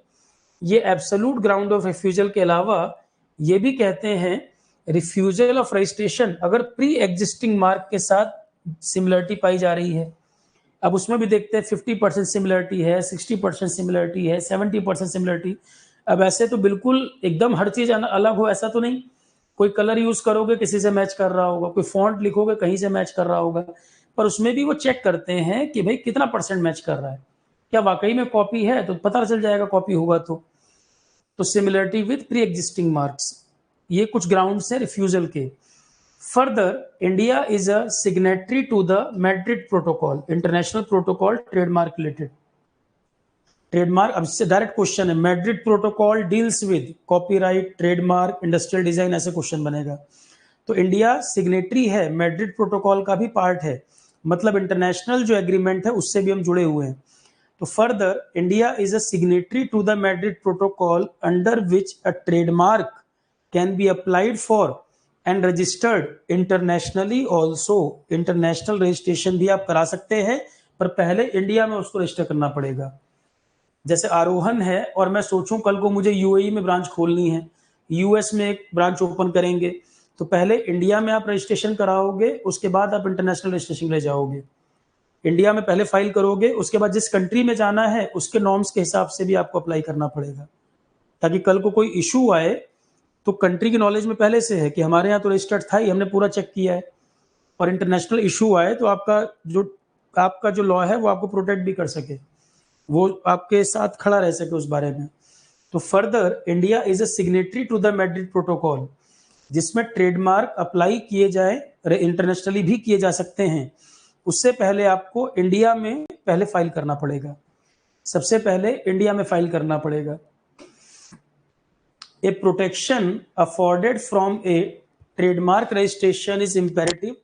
ये एब्सोल्यूट ग्राउंड ऑफ रिफ्यूजल के अलावा ये भी कहते हैं रिफ्यूजल ऑफ रजिस्ट्रेशन अगर प्री एग्जिस्टिंग मार्क के साथ सिमिलरिटी पाई जा रही है। अब उसमें भी देखते हैं 50% सिमिलरिटी है, 60% सिमिलरिटी है, 70% सिमिलरिटी। अब ऐसे तो बिल्कुल एकदम हर चीज अलग हो ऐसा तो नहीं, कोई कलर यूज करोगे किसी से मैच कर रहा होगा, कोई फॉन्ट लिखोगे कहीं से मैच कर रहा होगा, पर उसमें भी वो चेक करते हैं कि भाई कितना परसेंट मैच कर रहा है, क्या वाकई में कॉपी है, तो पता चल जाएगा कॉपी होगा तो similarity with pre existing marks, ये कुछ ग्राउंड्स हैं रिफ्यूजल के। Further, India is a signatory to the Madrid protocol, international protocol trademark related. Trademark, अब इससे डायरेक्ट क्वेश्चन है, Madrid protocol deals with copyright, trademark, industrial design, ऐसे question बनेगा। तो इंडिया सिग्नेटरी है, मैड्रिड प्रोटोकॉल का भी पार्ट है, मतलब इंटरनेशनल जो एग्रीमेंट है उससे भी हम जुड़े हुए हैं। तो further, India is a signatory to the Madrid protocol under which a trademark can be applied for and registered internationally also. International registration भी आप करा सकते हैं, पर पहले इंडिया में उसको रजिस्टर करना पड़ेगा। जैसे आरोहन है और मैं सोचूं कल को मुझे यूएई में ब्रांच खोलनी है, यूएस में एक ब्रांच ओपन करेंगे, तो पहले इंडिया में आप रजिस्ट्रेशन कराओगे, उसके बाद आप इंटरनेशनल रजिस्ट्रेशन ले जाओगे। इंडिया में पहले फाइल करोगे, उसके बाद जिस कंट्री में जाना है उसके नॉर्म्स के हिसाब से भी आपको अप्लाई करना पड़ेगा, ताकि कल को कोई इशू आए तो कंट्री की नॉलेज में पहले से है कि हमारे यहाँ तो रजिस्टर्ड था ही, हमने पूरा चेक किया है, और इंटरनेशनल इशू आए तो आपका जो लॉ है वो आपको प्रोटेक्ट भी कर सके, वो आपके साथ खड़ा रह सके उस बारे में। तो further, India is a signatory to the Madrid protocol, जिसमें ट्रेडमार्क अप्लाई किए जाए, इंटरनेशनली भी किए जा सकते हैं, उससे पहले आपको इंडिया में पहले फाइल करना पड़ेगा, सबसे पहले इंडिया में फाइल करना पड़ेगा। A protection afforded from a trademark registration is imperative.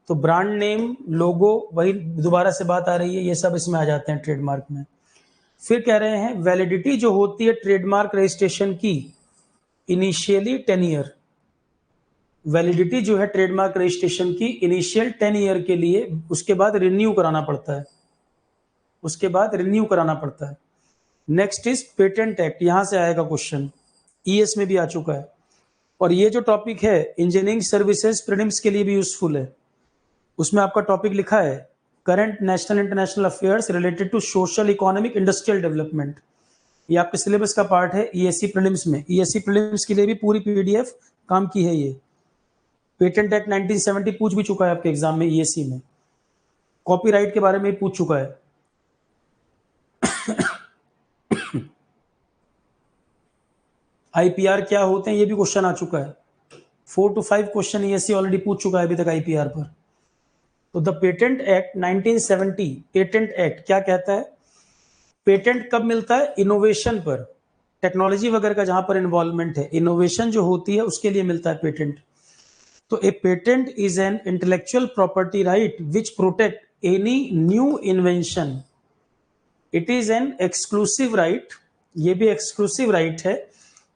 तो ब्रांड नेम, लोगो, वही दोबारा से बात आ रही है, ये सब इसमें आ जाते हैं ट्रेडमार्क में। फिर कह रहे हैं वैलिडिटी जो होती है ट्रेडमार्क रजिस्ट्रेशन की, इनिशियली 10 ईयर, वैलिडिटी जो है ट्रेडमार्क रजिस्ट्रेशन की इनिशियल 10 ईयर के लिए, उसके बाद रिन्यू कराना पड़ता है, उसके बाद रिन्यू कराना पड़ता है। नेक्स्ट इज पेटेंट एक्ट, यहां से आएगा क्वेश्चन, ईएस में भी आ चुका है, और ये जो टॉपिक है इंजीनियरिंग सर्विसेज प्रीलिम्स के लिए भी यूजफुल है। उसमें आपका टॉपिक लिखा है current national international affairs related to social economic industrial development, ये आपके सिलेबस का पार्ट है ईएससी प्रीलिम्स में। ईएससी प्रीलिम्स के लिए भी पूरी पीडीएफ काम की है ये। पेटेंट एक्ट 1970 पूछ भी चुका है आपके एग्जाम में ईएससी में, कॉपीराइट के बारे में पूछ चुका है। आईपीआर क्या होते हैं ये भी क्वेश्चन आ चुका है, 4 to 5 क्वेश्चन ईएससी ऑलरेडी पूछ चुका है अभी तक आईपीआर पर। तो the patent act 1970, patent act क्या कहता है, पेटेंट कब मिलता है, इनोवेशन पर, टेक्नोलॉजी वगैरह का जहां पर इन्वॉल्वमेंट है, इनोवेशन जो होती है उसके लिए मिलता है पेटेंट। तो a patent is an intellectual property right which protect any new invention, it is an exclusive right, ये भी एक्सक्लूसिव राइट है,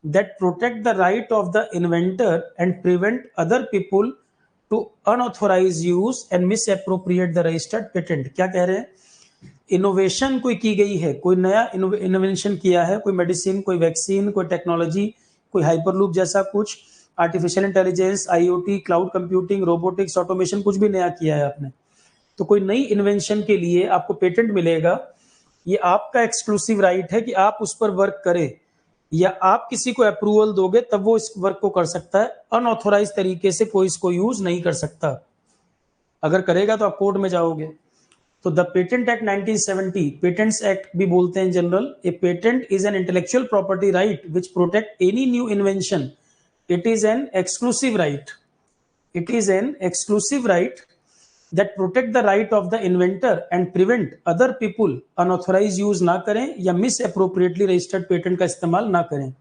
that protect the right of the inventor and prevent other people to unauthorise use and misappropriate the registered patent. क्या कह रहे हैं, innovation कोई की गई है, कोई नया इनोवेशन किया है, कोई मेडिसिन, कोई वैक्सीन, कोई टेक्नोलॉजी, कोई हाइपरलूप जैसा कुछ, artificial intelligence, IoT, cloud computing, robotics, automation, कुछ भी नया किया है आपने, तो कोई नई इन्वेंशन के लिए आपको पेटेंट मिलेगा। ये आपका एक्सक्लूसिव राइट है कि आप उस पर वर्क करें, या आप किसी को अप्रूवल दोगे तब वो इस वर्क को कर सकता है, अनऑथोराइज तरीके से कोई इसको यूज नहीं कर सकता, अगर करेगा तो आप कोर्ट में जाओगे। तो the patent act 1970, patents act भी बोलते हैं general, a patent is an intellectual property right which protect any new invention, it is an exclusive right, it is an exclusive right that protect the right of the inventor and prevent other people unauthorise use ना करें या miss appropriately registered patent का इस्तेमाल ना करें।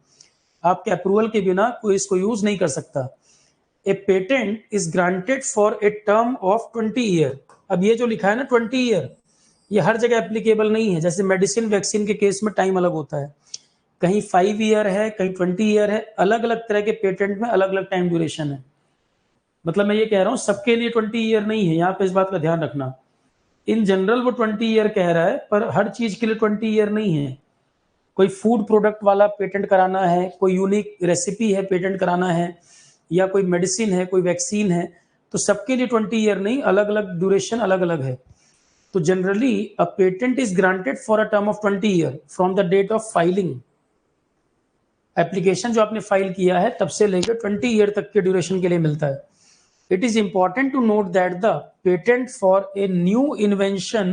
आपके approval के बिना कोई इसको यूज नहीं कर सकता। ए patent is granted for a term of 20 year. अब ये जो लिखा है ना 20 ईयर, ये हर जगह एप्लीकेबल नहीं है। जैसे मेडिसिन वैक्सीन के केस में टाइम अलग होता है, कहीं 5 ईयर है, कहीं 20 ईयर है। अलग अलग तरह के पेटेंट में अलग अलग टाइम ड्यूरेशन है। मतलब मैं ये कह रहा हूँ सबके लिए 20 ईयर नहीं है, यहाँ पे इस बात का ध्यान रखना। इन जनरल वो 20 ईयर कह रहा है, पर हर चीज के लिए 20 ईयर नहीं है। कोई फूड प्रोडक्ट वाला पेटेंट कराना है, कोई यूनिक रेसिपी है पेटेंट कराना है, या कोई मेडिसिन है, कोई वैक्सीन है, तो सबके लिए 20 ईयर नहीं, अलग अलग ड्यूरेशन अलग अलग है। तो generally a patent is granted for a term of 20 year from the date of filing. Application जो आपने फाइल किया है तब से लेकर 20 ईयर तक के ड्यूरेशन के लिए मिलता है। It is important to note that the patent for a new invention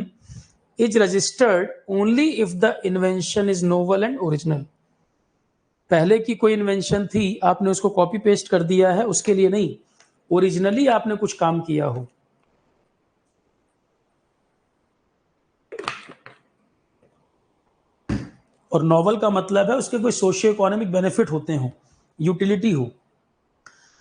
is registered only if the invention is novel and original. पहले की कोई इन्वेंशन थी, आपने उसको कॉपी पेस्ट कर दिया है, उसके लिए नहीं, ओरिजिनली आपने कुछ काम किया हो। और नॉवल का मतलब है उसके कोई सोशियो इकोनॉमिक बेनिफिट होते हो, यूटिलिटी हो।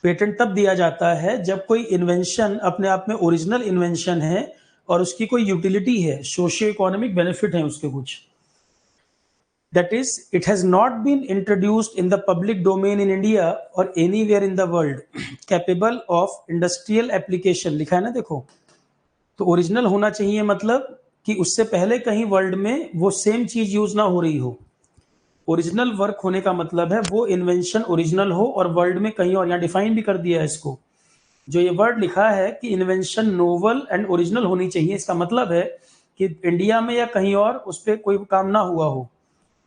पेटेंट तब दिया जाता है जब कोई इन्वेंशन अपने आप में ओरिजिनल इन्वेंशन है और उसकी कोई यूटिलिटी है, सोशियो इकोनॉमिक बेनिफिट है उसके कुछ। That is it has not been introduced in the public domain in India और anywhere in the world capable of industrial application. लिखा है ना, देखो। तो ओरिजिनल होना चाहिए, मतलब कि उससे पहले कहीं वर्ल्ड में वो सेम चीज यूज ना हो रही हो। ओरिजिनल वर्क होने का मतलब है वो इन्वेंशन ओरिजिनल हो और वर्ल्ड में कहीं और, यहाँ डिफाइन भी कर दिया है इसको। जो ये वर्ड लिखा है कि इन्वेंशन नोवल एंड ओरिजिनल होनी चाहिए, इसका मतलब है कि इंडिया में या कहीं और उस पर कोई काम ना हुआ हो।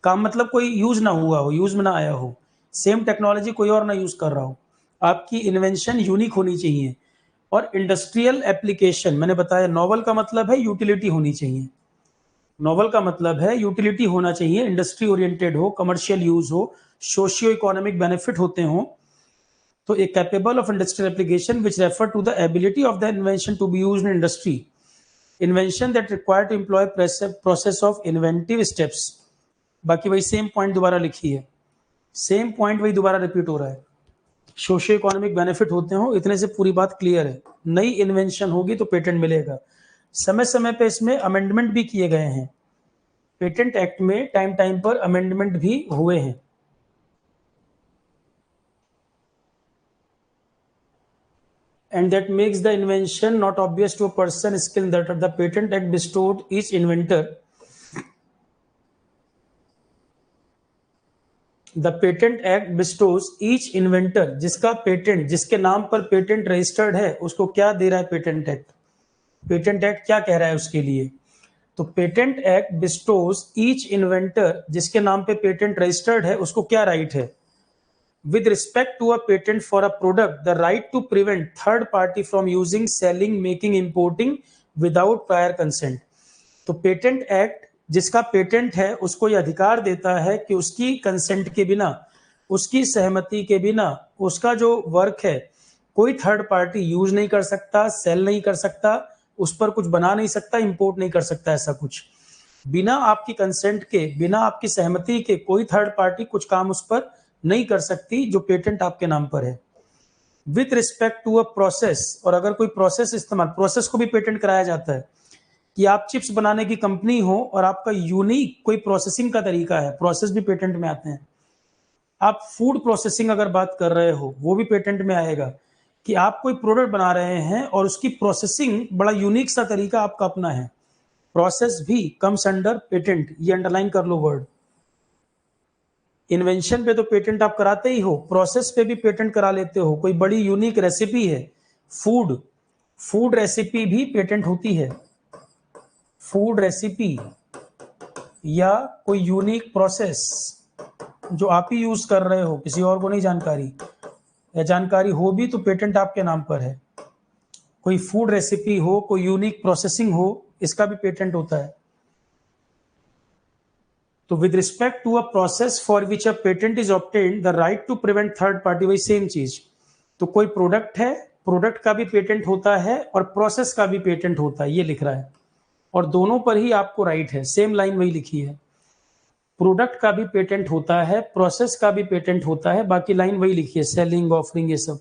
काम मतलब कोई यूज ना हुआ हो, यूज में ना आया हो, सेम टेक्नोलॉजी कोई और ना यूज कर रहा हो। आपकी इन्वेंशन यूनिक होनी चाहिए। और इंडस्ट्रियल एप्लीकेशन मैंने बताया, नोवल का मतलब है यूटिलिटी होनी चाहिए। नोवल का मतलब है यूटिलिटी होना चाहिए, इंडस्ट्री ओरिएंटेड हो, कमर्शियल यूज हो, सोशियो इकोनॉमिक बेनिफिट होते हो। तो a capable of industrial application which refer to the ability of the invention to be used in industry. Invention that require to employ process of inventive steps. बाकी वही same point दोबारा लिखी है, same point वही दोबारा repeat हो रहा है। सोशियो इकोनॉमिक बेनिफिट होते हो, इतने से पूरी बात क्लियर है। नई इन्वेंशन होगी तो पेटेंट मिलेगा। समय समय पे इसमें अमेंडमेंट भी किए गए हैं। पेटेंट एक्ट में टाइम टाइम पर अमेंडमेंट भी हुए हैं। And that makes the invention not obvious to a person skilled in that. The Patent Act bestowed each inventor. The Patent Act bestows each inventor, जिसका पेटेंट, जिसके नाम पर patent registered है, उसको क्या दे रहा है पेटेंट एक्ट। पेटेंट एक्ट क्या कह रहा है उसके लिए। तो पेटेंट एक्ट बिस्टोज ईच इन्वेंटर, जिसके नाम पे पेटेंट रजिस्टर्ड है, उसको क्या राइट है। With respect to a patent for a product, the right to prevent third party from using, selling, making, importing without prior consent. तो पेटेंट एक्ट जिसका patent है उसको यह अधिकार देता है कि उसकी कंसेंट के बिना, उसकी सहमति के बिना उसका जो वर्क है कोई थर्ड पार्टी यूज नहीं कर सकता, सेल नहीं कर सकता, उस पर कुछ बना नहीं सकता, इंपोर्ट नहीं कर सकता। ऐसा कुछ बिना आपकी कंसेंट के, बिना आपकी सहमति के कोई थर्ड पार्टी कुछ काम उस पर नहीं कर सकती जो पेटेंट आपके नाम पर है। With respect to a process, और अगर कोई प्रोसेस इस्तेमाल, प्रोसेस को भी पेटेंट कराया जाता है कि आप चिप्स बनाने की कंपनी हो और आपका यूनिक कोई प्रोसेसिंग का तरीका है, प्रोसेस भी पेटेंट में आते हैं। आप फूड प्रोसेसिंग अगर बात कर रहे हो, वो भी पेटेंट में आएगा कि आप कोई प्रोडक्ट बना रहे हैं और उसकी प्रोसेसिंग बड़ा यूनिक सा तरीका आपका अपना है। प्रोसेस भी कम्स अंडर पेटेंट, ये अंडरलाइन कर लो वर्ड। इन्वेंशन पे तो पेटेंट आप कराते ही हो, प्रोसेस पे भी पेटेंट करा लेते हो। कोई बड़ी यूनिक रेसिपी है, फूड, फूड रेसिपी भी पेटेंट होती है। फूड रेसिपी या कोई यूनिक प्रोसेस जो आप ही यूज कर रहे हो, किसी और को नहीं जानकारी, या जानकारी हो भी तो पेटेंट आपके नाम पर है। कोई फूड रेसिपी हो, कोई यूनिक प्रोसेसिंग हो, इसका भी पेटेंट होता है। तो with respect to a process for which a patent is obtained, the right to prevent third party, वही सेम चीज। तो कोई प्रोडक्ट है, प्रोडक्ट का भी पेटेंट होता है और प्रोसेस का भी पेटेंट होता है, ये लिख रहा है, और दोनों पर ही आपको राइट है, सेम लाइन वही लिखी है। प्रोडक्ट का भी पेटेंट होता है, प्रोसेस का भी पेटेंट होता है, बाकी लाइन वही लिखी है, सेलिंग, ऑफरिंग, ये सब।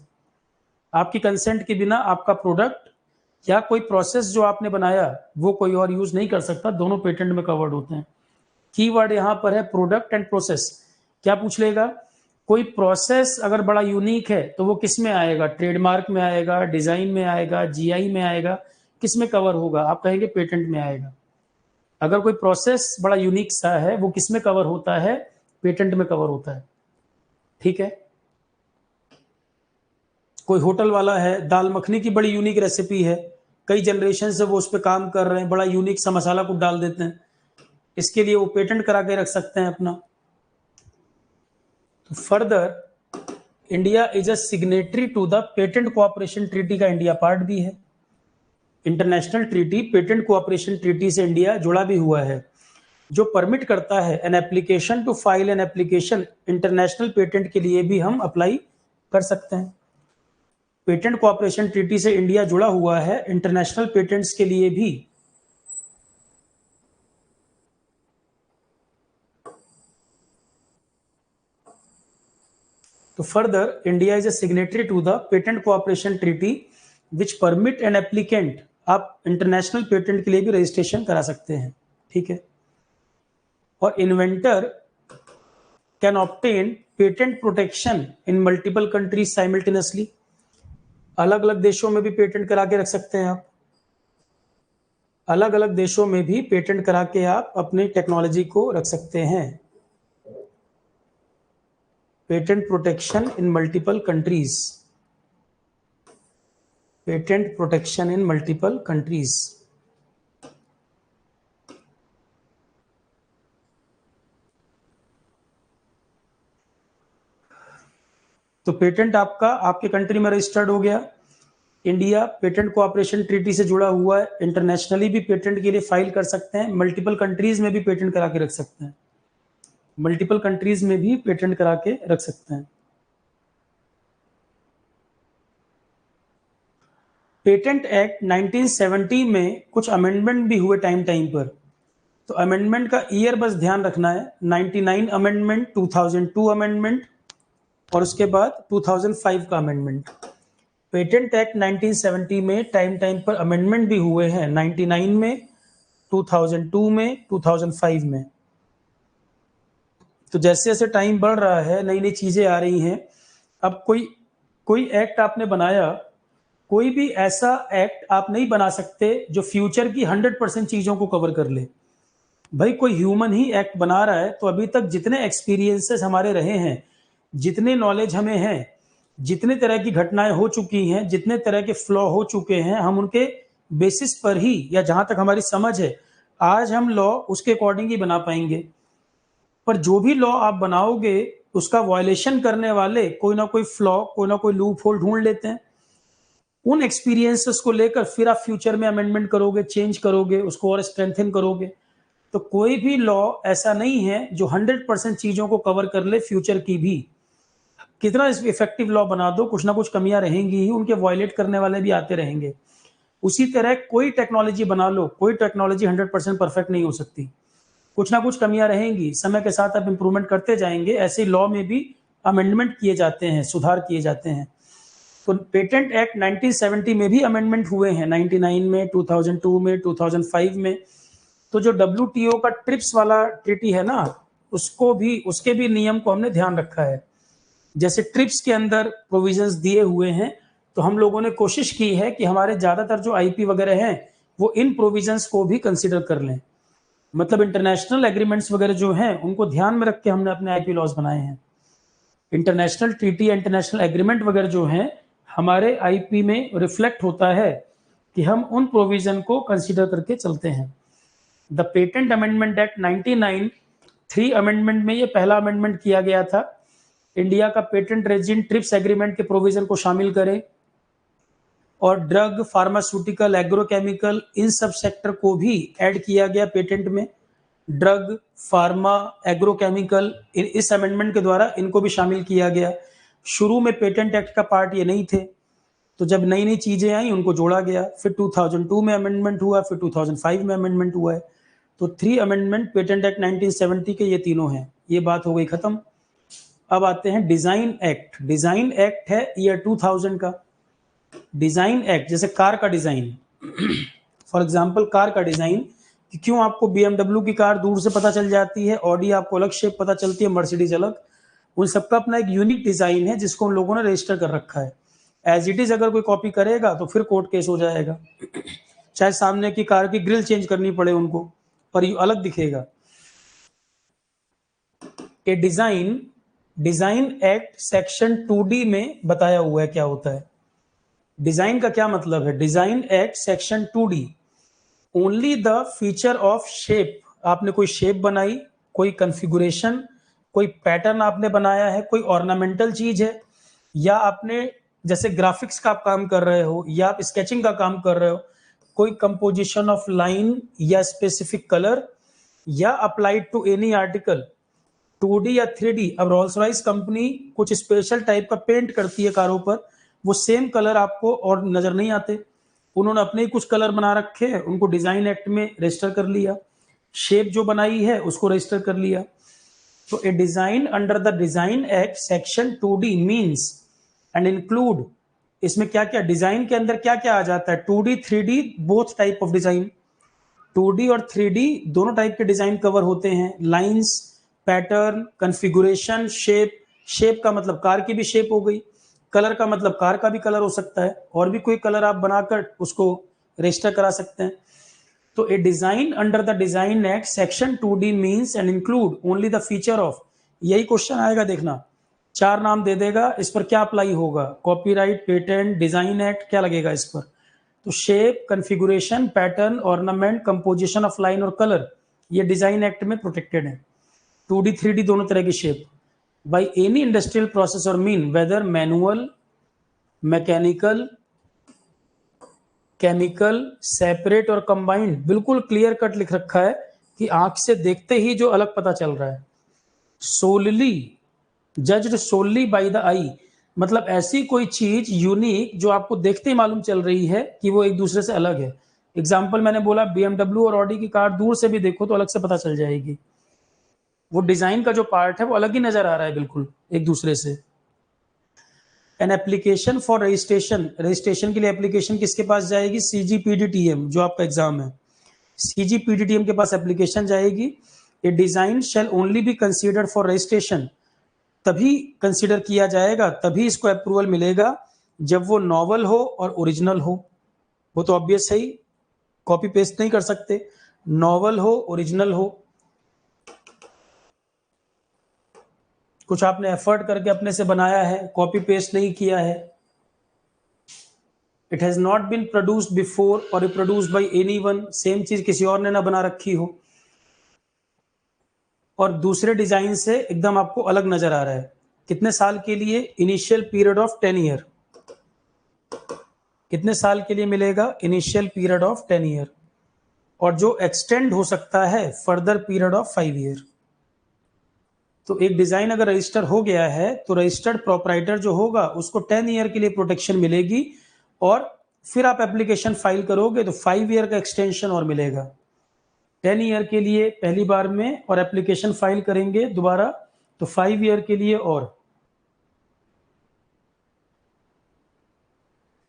आपकी कंसेंट के बिना आपका प्रोडक्ट या कोई प्रोसेस जो आपने बनाया वो कोई और यूज नहीं कर सकता, दोनों पेटेंट में कवर्ड होते हैं। कीवर्ड यहां पर है प्रोडक्ट एंड प्रोसेस। क्या पूछ लेगा? कोई प्रोसेस अगर बड़ा यूनिक है तो वो किस में आएगा? ट्रेडमार्क में आएगा, डिजाइन में आएगा, जीआई में आएगा, किस में कवर होगा? आप कहेंगे पेटेंट में आएगा। अगर कोई प्रोसेस बड़ा यूनिक सा है वो किस में कवर होता है? पेटेंट में कवर होता है। ठीक है। कोई होटल वाला है, दाल मखनी की बड़ी यूनिक रेसिपी है, कई जनरेशन से वो उस पर काम कर रहे हैं, बड़ा यूनिक सा मसाला को डाल देते हैं, इसके लिए वो पेटेंट करा के रख सकते हैं अपना। तो further India is a signatory to the patent cooperation treaty का इंडिया पार्ट भी है। International treaty patent cooperation treaty से इंडिया जुड़ा भी हुआ है, जो परमिट करता है an application to file an application, international patent के लिए भी हम अप्लाई कर सकते हैं। पेटेंट कोऑपरेशन ट्रीटी से इंडिया जुड़ा हुआ है इंटरनेशनल पेटेंट्स के लिए भी। तो further India is a signatory to the patent cooperation treaty which permit an applicant, आप इंटरनेशनल पेटेंट के लिए भी रजिस्ट्रेशन करा सकते हैं। ठीक है। और inventor can obtain patent protection in multiple countries simultaneously, अलग अलग देशों में भी पेटेंट करा के रख सकते हैं आप, अलग अलग देशों में भी पेटेंट करा के आप अपनी टेक्नोलॉजी को रख सकते हैं। Patent protection in multiple countries, patent protection in multiple countries. तो पेटेंट आपका आपके कंट्री में रजिस्टर्ड हो गया। इंडिया पेटेंट कोऑपरेशन ट्रीटी से जुड़ा हुआ है, इंटरनेशनली भी पेटेंट के लिए फाइल कर सकते हैं, मल्टीपल कंट्रीज में भी पेटेंट करा के रख सकते हैं, मल्टीपल कंट्रीज में भी पेटेंट करा के रख सकते हैं। पेटेंट एक्ट 1970 में कुछ अमेंडमेंट भी हुए टाइम टाइम पर, तो अमेंडमेंट का ईयर बस ध्यान रखना है, 99 अमेंडमेंट, 2002 अमेंडमेंट और उसके बाद 2005 का अमेंडमेंट। पेटेंट एक्ट 1970 में टाइम टाइम पर अमेंडमेंट भी हुए हैं, 99 में, 2002 में, 2005 में। तो जैसे जैसे टाइम बढ़ रहा है, नई नई चीजें आ रही हैं। अब कोई एक्ट आपने बनाया, कोई भी ऐसा एक्ट आप नहीं बना सकते जो फ्यूचर की 100% चीजों को कवर कर ले। भाई कोई ह्यूमन ही एक्ट बना रहा है, तो अभी तक जितने एक्सपीरियंसेस हमारे रहे हैं, जितने नॉलेज हमें हैं, जितने तरह की घटनाएं हो चुकी हैं, जितने तरह के फ्लॉ हो चुके हैं, हम उनके बेसिस पर ही, या जहां तक हमारी समझ है, आज हम लॉ उसके अकॉर्डिंग ही बना पाएंगे। पर जो भी लॉ आप बनाओगे उसका वायलेशन करने वाले कोई ना कोई फ्लॉ, कोई ना कोई लूप होल ढूंढ लेते हैं। उन एक्सपीरियंसेस को लेकर फिर आप फ्यूचर में अमेंडमेंट करोगे, चेंज करोगे, उसको और स्ट्रेंथन करोगे। तो कोई भी लॉ ऐसा नहीं है जो 100% चीजों को कवर कर ले, फ्यूचर की भी। कितना इफेक्टिव लॉ बना दो, कुछ ना कुछ कमियां रहेंगी ही, उनके वायलेट करने वाले भी आते रहेंगे। उसी तरह कोई टेक्नोलॉजी बना लो, कोई टेक्नोलॉजी 100% परफेक्ट नहीं हो सकती, कुछ ना कुछ कमियां रहेंगी, समय के साथ आप इंप्रूवमेंट करते जाएंगे। ऐसे लॉ में भी अमेंडमेंट किए जाते हैं, सुधार किए जाते हैं। तो पेटेंट एक्ट 1970 में भी अमेंडमेंट हुए हैं, 99 में, 2002 में, 2005 में। तो जो WTO का ट्रिप्स वाला ट्रीटी है ना, उसके भी नियम को हमने ध्यान रखा है। जैसे ट्रिप्स के अंदर प्रोविजंस दिए हुए हैं, तो हम लोगों ने कोशिश की है कि हमारे ज्यादातर जो आईपी वगैरह हैं वो इन प्रोविजंस को भी कंसिडर कर लें। मतलब इंटरनेशनल एग्रीमेंट्स वगैरह जो हैं उनको ध्यान में रख के हमने अपने आईपी लॉज बनाए हैं। इंटरनेशनल ट्रीटी, इंटरनेशनल एग्रीमेंट वगैरह जो हैं, हमारे आईपी में रिफ्लेक्ट होता है कि हम उन प्रोविजन को कंसिडर करके चलते हैं। The patent amendment act 99, 3 amendment में ये पहला अमेंडमेंट किया गया था। इंडिया का पेटेंट रेजिम ट्रिप्स एग्रीमेंट के प्रोविजन को शामिल करे और ड्रग, फार्मास्यूटिकल, एग्रोकेमिकल, इन सब सेक्टर को भी ऐड किया गया पेटेंट में। ड्रग, फार्मा, एग्रोकेमिकल, इस अमेंडमेंट के द्वारा इनको भी शामिल किया गया। शुरू में पेटेंट एक्ट का पार्ट ये नहीं थे, तो जब नई नई चीजें आई उनको जोड़ा गया, फिर 2002 में अमेंडमेंट हुआ, फिर 2005 में अमेंडमेंट हुआ है। तो 3 अमेंडमेंट पेटेंट एक्ट 1970 के ये तीनों हैं। ये बात हो गई खत्म। अब आते हैं डिजाइन एक्ट। डिजाइन एक्ट है ईयर 2000 का। डिजाइन एक्ट जैसे कार का डिजाइन, फॉर एग्जांपल कार का डिजाइन, कि क्यों आपको BMW की कार दूर से पता चल जाती है, ऑडी आपको अलग शेप पता चलती है, मर्सिडीज अलग। उन सबका अपना एक यूनिक डिजाइन है जिसको उन लोगों ने रजिस्टर कर रखा है। एज इट इज अगर कोई कॉपी करेगा तो फिर कोर्ट केस हो जाएगा, चाहे सामने की कार की ग्रिल चेंज करनी पड़े उनको, पर ये अलग दिखेगा। ए डिजाइन एक्ट सेक्शन 2D में बताया हुआ है क्या होता है। डिजाइन का क्या मतलब है? Design act section 2D, only the feature of shape. आपने कोई शेप बनाई, कोई कॉन्फ़िगरेशन, कोई पैटर्न आपने बनाया है, कोई ऑर्नामेंटल चीज है, या आपने जैसे ग्राफिक्स का आप काम कर रहे हो या आप स्केचिंग का काम कर रहे हो, कोई कंपोजिशन ऑफ लाइन या स्पेसिफिक कलर, या applied to any article 2D या 3D। अब रोल्स रॉयस कंपनी कुछ स्पेशल टाइप का पेंट करती है कारों पर, वो सेम कलर आपको और नजर नहीं आते, उन्होंने अपने ही कुछ कलर बना रखे हैं, उनको डिजाइन एक्ट में रजिस्टर कर लिया। शेप जो बनाई है उसको रजिस्टर कर लिया। तो a design under the design act section 2D means and include, इसमें क्या क्या डिजाइन के अंदर क्या क्या आ जाता है? 2D 3D both type of design, 2D और 3D दोनों टाइप के डिजाइन कवर होते हैं। Lines, pattern, configuration, shape. Shape का मतलब कार की भी शेप हो गई, कलर का मतलब कार का भी कलर हो सकता है, और भी कोई कलर आप बनाकर उसको रजिस्टर करा सकते हैं। तो a design under the design act section 2D means and include only the feature of, यही क्वेश्चन आएगा देखना, 4 नाम दे देगा, इस पर क्या अप्लाई होगा? कॉपीराइट, पेटेंट, डिजाइन एक्ट, क्या लगेगा इस पर? तो shape, configuration, pattern, ornament, composition of line और कलर, ये डिजाइन एक्ट में प्रोटेक्टेड है। 2D 3D दोनों तरह की shape. By any industrial process और mean whether manual, mechanical, chemical, separate और कंबाइंड, बिल्कुल क्लियर कट लिख रखा है कि आंख से देखते ही जो अलग पता चल रहा है। Solely judged solely by the eye, मतलब ऐसी कोई चीज यूनिक जो आपको देखते ही मालूम चल रही है कि वो एक दूसरे से अलग है। एग्जाम्पल मैंने बोला BMW और ऑडी की कार दूर से भी देखो तो अलग से पता चल जाएगी, वो डिजाइन का जो पार्ट है वो अलग ही नजर आ रहा है बिल्कुल एक दूसरे से। An application for registration, registration के लिए एप्लीकेशन किसके पास जाएगी? CGPDTM, जो आपका एग्जाम है, CGPDTM के पास एप्लीकेशन जाएगी। A design shall only be considered for registration, तभी कंसीडर किया जाएगा, तभी इसको अप्रूवल मिलेगा जब वो नॉवल हो और ओरिजिनल हो। वो तो ऑब्वियस है ही, कॉपी पेस्ट नहीं कर सकते, नॉवल हो, ओरिजिनल हो, कुछ आपने एफर्ट करके अपने से बनाया है, कॉपी पेस्ट नहीं किया है। It has not been produced before और रिप्रोड्यूस्ड बाय एनीवन, सेम चीज किसी और ने ना बना रखी हो, और दूसरे डिजाइन से एकदम आपको अलग नजर आ रहा है। कितने साल के लिए? Initial period of 10 year. कितने साल के लिए मिलेगा? इनिशियल पीरियड ऑफ 10 ईयर, और जो एक्सटेंड हो सकता है फर्दर पीरियड ऑफ 5 ईयर। तो एक डिजाइन अगर रजिस्टर हो गया है तो रजिस्टर्ड प्रोप्राइटर जो होगा उसको 10 ईयर के लिए प्रोटेक्शन मिलेगी, और फिर आप एप्लीकेशन फाइल करोगे तो 5 ईयर का एक्सटेंशन और मिलेगा। 10 ईयर के लिए पहली बार में, और एप्लीकेशन फाइल करेंगे दोबारा तो 5 ईयर के लिए और।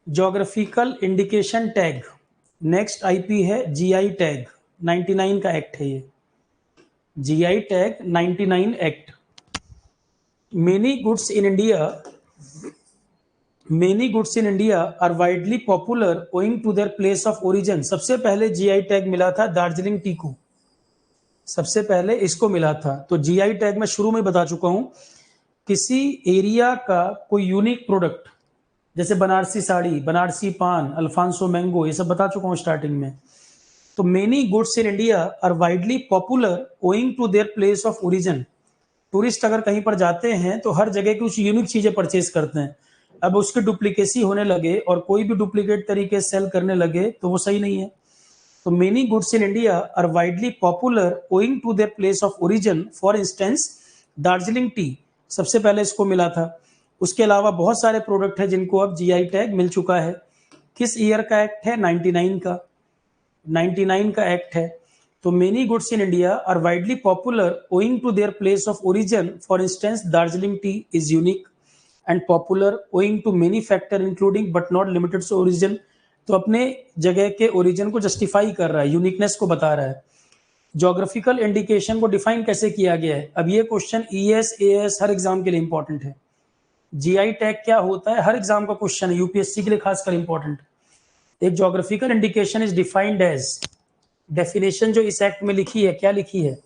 Geographical indication tag, next IP है GI टैग, 99 का एक्ट है ये, GI tag 99 act. Many goods in India are widely popular owing to their place of origin. सबसे पहले GI टैग मिला था दार्जिलिंग टी को, सबसे पहले इसको मिला था। तो GI टैग मैं शुरू में बता चुका हूं, किसी एरिया का कोई यूनिक प्रोडक्ट, जैसे बनारसी साड़ी, बनारसी पान, अल्फांसो मैंगो, ये सब बता चुका हूं स्टार्टिंग में। तो many goods in India are widely popular owing to their place of origin. Tourist अगर कहीं पर जाते हैं तो हर जगह कुछ यूनिक चीजें परचेज करते हैं, अब उसकी डुप्लीकेसी होने लगे और कोई भी डुप्लीकेट तरीके से सेल करने लगे तो वो सही नहीं है। तो many goods in India are widely popular owing to their place of origin, for instance Darjeeling tea, सबसे पहले इसको मिला था। उसके अलावा बहुत सारे प्रोडक्ट हैं जिनको अब जीआई टैग मिल चुका है। किस ईयर का एक्ट है? 99 का एक्ट है। तो many goods in India are widely popular owing to their place of origin. For instance Darjeeling tea is unique and popular owing to many factor including but not limited to origin. तो अपने जगह के origin को justify कर रहा है, uniqueness को बता रहा है। ज्योग्राफिकल इंडिकेशन को डिफाइन कैसे किया गया है? अब ये क्वेश्चन ईएस एएस हर एग्जाम के लिए इंपॉर्टेंट है। जीआई टैग क्या होता है? हर एग्जाम का क्वेश्चन है, यूपीएससी के लिए खासकर इंपॉर्टेंट। एक geographical indication is defined as, definition जो इस एक्ट में लिखी है, क्या लिखी है?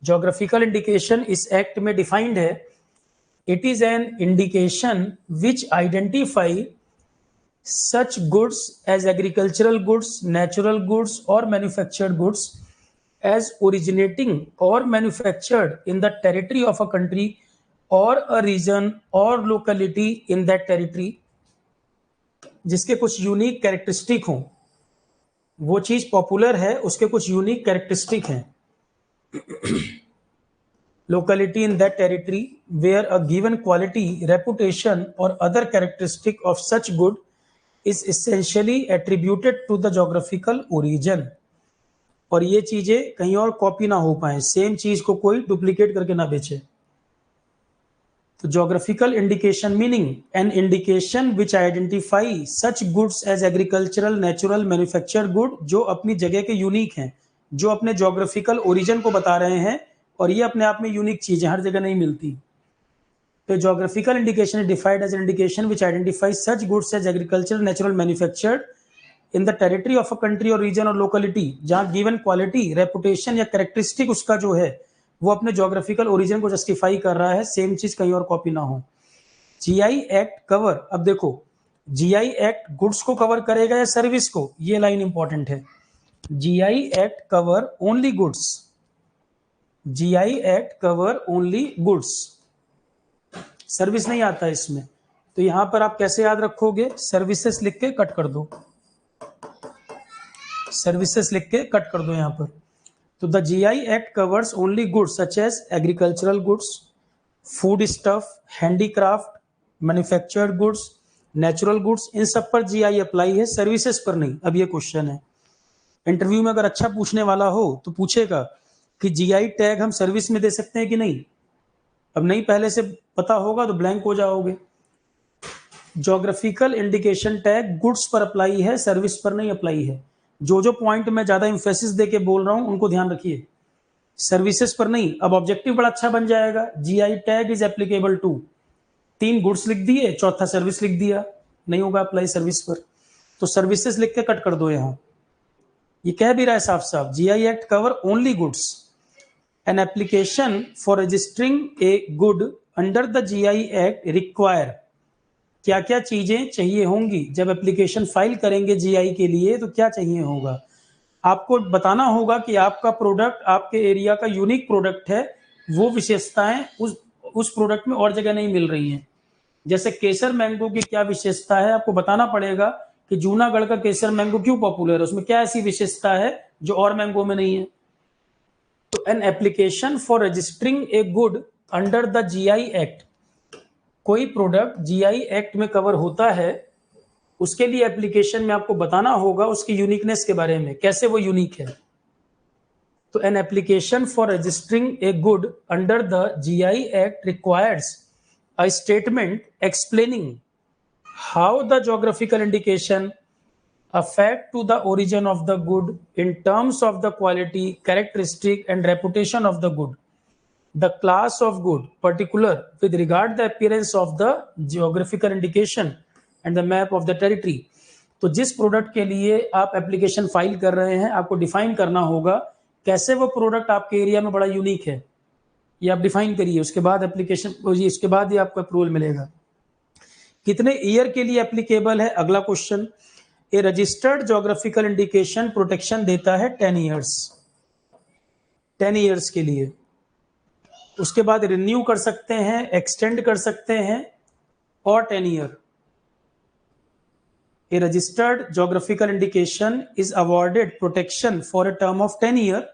ज्योग्राफिकल इंडिकेशन इस एक्ट में डिफाइंड है, it is an indication which identify such goods as agricultural goods, natural goods or manufactured goods as originating or manufactured in the territory of a country or a region or locality in that territory, जिसके कुछ unique characteristic हों। वो चीज popular है, उसके कुछ unique characteristic हैं। locality in that territory where a given quality, reputation or other characteristic of such good is essentially attributed to the geographical origin। और ये चीजें कहीं और कॉपी ना हो पाए, सेम चीज को कोई डुप्लीकेट करके ना बेचे। तो geographical indication meaning an indication which identify such goods as agricultural, natural, manufactured good, जो अपनी जगह के यूनिक हैं, जो अपने ज्योग्राफिकल ओरिजिन को बता रहे हैं, और ये अपने आप में यूनिक चीजें हर जगह नहीं मिलती। तो geographical indication is defined as an indication which identifies such goods as agricultural, natural, manufactured in the territory of a country or region or locality, जहाँ given quality, reputation या characteristic उसका जो है वो अपने geographical origin को justify कर रहा है, सेम चीज कहीं और कॉपी ना हो। जीआई एक्ट कवर, अब देखो जीआई एक्ट गुड्स को कवर करेगा या सर्विस को? ये लाइन इंपॉर्टेंट है। GI act cover only goods, GI act cover only goods, service नहीं आता है इसमें। तो यहां पर आप कैसे याद रखोगे? सर्विसेज लिख के कट कर दो, सर्विसेज लिख के कट कर दो यहां पर। तो the GI act covers only goods such as agricultural goods, food stuff, handicraft, manufactured goods, natural goods, इन सब पर जीआई अप्लाई है, सर्विसेज पर नहीं। अब ये क्वेश्चन है, इंटरव्यू में अगर अच्छा पूछने वाला हो तो पूछेगा कि जीआई टैग हम सर्विस में दे सकते हैं कि नहीं। अब नहीं पहले से पता होगा तो ब्लैंक हो जाओगे। ज्योग्राफिकल इंडिकेशन टैग गुड्स पर अप्लाई है, सर्विस पर नहीं अप्लाई है। जो जो पॉइंट मैं ज्यादा इंफेसिस देके बोल रहा हूं उनको ध्यान रखिए, सर्विसेज पर नहीं। अब ऑब्जेक्टिव बड़ा अच्छा बन जाएगा, GI tag is applicable to, 3 goods लिख दिए, चौथा सर्विस लिख दिया, नहीं होगा अप्लाई सर्विस पर। तो सर्विसेज लिख के कट कर दो। यहां ये कह भी रहा है साफ साफ, GI act cover only goods. An application for registering a good under the GI Act require, क्या क्या चीजें चाहिए होंगी जब एप्लीकेशन फाइल करेंगे जीआई के लिए? तो क्या चाहिए होगा? आपको बताना होगा कि आपका प्रोडक्ट आपके एरिया का यूनिक प्रोडक्ट है, वो विशेषताएं उस प्रोडक्ट में और जगह नहीं मिल रही हैं। जैसे केसर मैंगो की क्या विशेषता है, आपको बताना पड़ेगा कि जूनागढ़ का केसर मैंगो क्यों पॉपुलर है, उसमें क्या ऐसी विशेषता है जो और मैंगो में नहीं है। तो an application for registering a good under the GI act, कोई प्रोडक्ट जीआई एक्ट में कवर होता है, उसके लिए एप्लीकेशन में आपको बताना होगा उसकी यूनिकनेस के बारे में, कैसे वो यूनिक है। तो an application for registering a good under the GI act requires a statement explaining how the geographical indication affect to the origin of the good in terms of the quality, characteristic and reputation of the good, the class of good particular with regard the appearance of the geographical indication and the map of the territory। तो जिस product के लिए आप application file कर रहे हैं, आपको define करना होगा कैसे वो प्रोडक्ट आपके एरिया में बड़ा यूनिक है, ये आप डिफाइन करिए। उसके बाद एप्लीकेशन, उसके बाद ही आपको अप्रूवल मिलेगा। कितने ईयर के लिए एप्लीकेबल है? अगला क्वेश्चन। ए रजिस्टर्ड ज्योग्राफिकल इंडिकेशन प्रोटेक्शन देता है 10 ईयर्स, 10 ईयर्स के लिए। उसके बाद रिन्यू कर सकते हैं, एक्सटेंड कर सकते हैं और 10 year. A registered geographical indication is awarded protection for a term of 10 year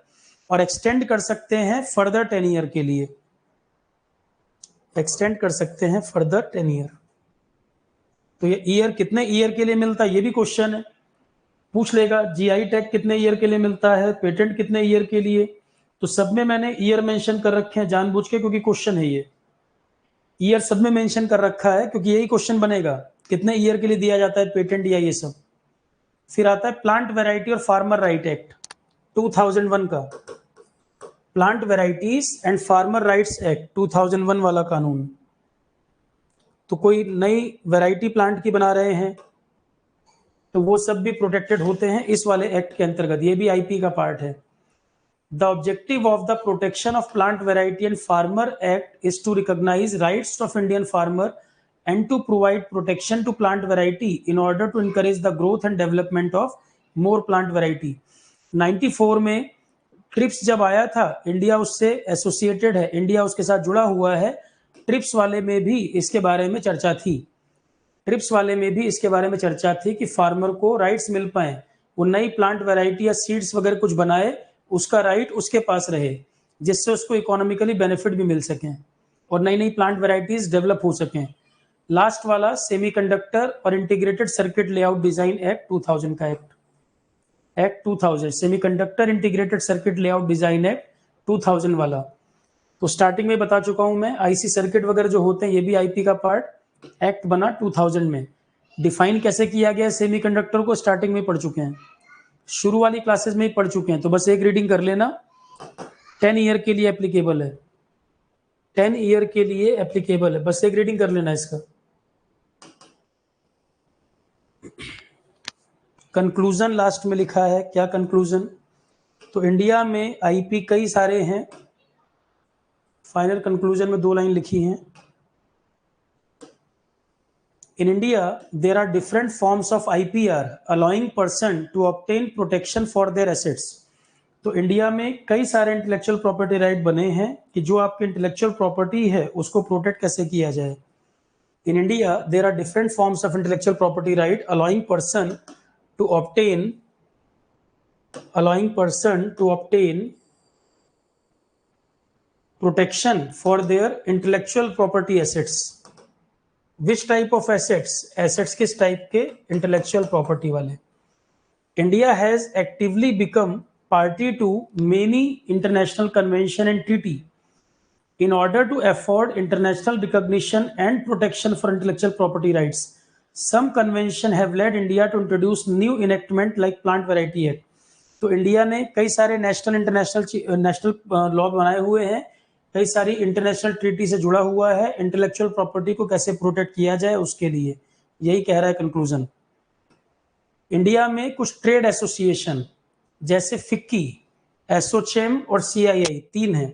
और एक्सटेंड कर सकते हैं फर्दर 10 ईयर के लिए। एक्सटेंड कर सकते हैं फर्दर 10 ईयर। तो ये ईयर कितने ईयर के लिए मिलता है ये भी क्वेश्चन है, पूछ लेगा। जीआई टैग कितने ईयर के लिए मिलता है, पेटेंट कितने ईयर के लिए, तो सब में मैंने ईयर मेंशन कर रखे हैं जानबूझ के, क्योंकि क्वेश्चन है ये। ईयर सब में मेंशन कर रखा है क्योंकि यही क्वेश्चन बनेगा, कितने ईयर के लिए दिया जाता है पेटेंट या ये सब। फिर आता है प्लांट वैरायटी और फार्मर राइट एक्ट 2001 का, plant varieties and farmer rights act 2001 वाला कानून। तो कोई नई वैरायटी प्लांट की बना रहे हैं तो वो सब भी प्रोटेक्टेड होते हैं इस वाले एक्ट के अंतर्गत, ये भी आईपी का पार्ट है। The objective of the protection of plant variety and farmer act is to recognise rights of Indian farmer and to provide protection to plant variety in order to encourage the growth and development of more plant variety। 94 में trips जब आया था, India उससे associated है, India उसके साथ जुड़ा हुआ है। ट्रिप्स वाले में भी इसके बारे में चर्चा थी, ट्रिप्स वाले में भी इसके बारे में चर्चा थी कि फार्मर को राइट्स मिल पाए, वो नई प्लांट वैरायटी या सीड्स वगैरह कुछ बनाए, उसका राइट उसके पास रहे, जिससे उसको इकोनॉमिकली बेनिफिट भी मिल सकें और नई नई प्लांट वैरायटीज डेवलप हो सकें। लास्ट वाला सेमीकंडक्टर और integrated circuit layout design act 2000 का act 2000 semiconductor integrated circuit layout design act 2000 वाला। तो स्टार्टिंग में बता चुका हूं मैं, आईसी सर्किट वगैरह जो होते हैं ये भी आईपी का पार्ट। एक्ट बना 2000 में, डिफाइन कैसे किया गया सेमीकंडक्टर को स्टार्टिंग में पढ़ चुके हैं, शुरू वाली क्लासेस में ही पढ़ चुके हैं, तो बस एक रीडिंग कर लेना। 10 ईयर के लिए एप्लीकेबल है, 10 ईयर के लिए एप्लीकेबल है, बस एक रीडिंग कर लेना इसका। कंक्लूजन लास्ट में लिखा है, क्या कंक्लूजन? तो इंडिया में आईपी कई सारे हैं, फाइनल कंक्लूजन में 2 लाइन लिखी हैं। In India, there are different forms of IPR allowing person to obtain protection for their assets। तो इंडिया में कई सारे इंटेलेक्चुअल प्रॉपर्टी राइट बने हैं कि जो आपकी इंटेलेक्चुअल प्रॉपर्टी है उसको प्रोटेक्ट कैसे किया जाए। In India, there are different forms of intellectual property right allowing person to obtain protection for their intellectual property assets। Which type of assets? Assets किस टाइप के? इंटेलेक्चुअल प्रॉपर्टी वाले। India has actively become party to many international convention and treaty in order to afford international recognition and protection for intellectual property rights। Some convention have led India to introduce new enactment like Plant Variety Act। तो India ने कई सारे national law बनाए हुए हैं, कई सारी international treaty से जुड़ा हुआ है, इंटेलेक्चुअल प्रॉपर्टी को कैसे प्रोटेक्ट किया जाए उसके लिए, यही कह रहा है कंक्लूजन। इंडिया में कुछ ट्रेड एसोसिएशन जैसे फिक्की, एसोचेम और सीआईआई 3 है,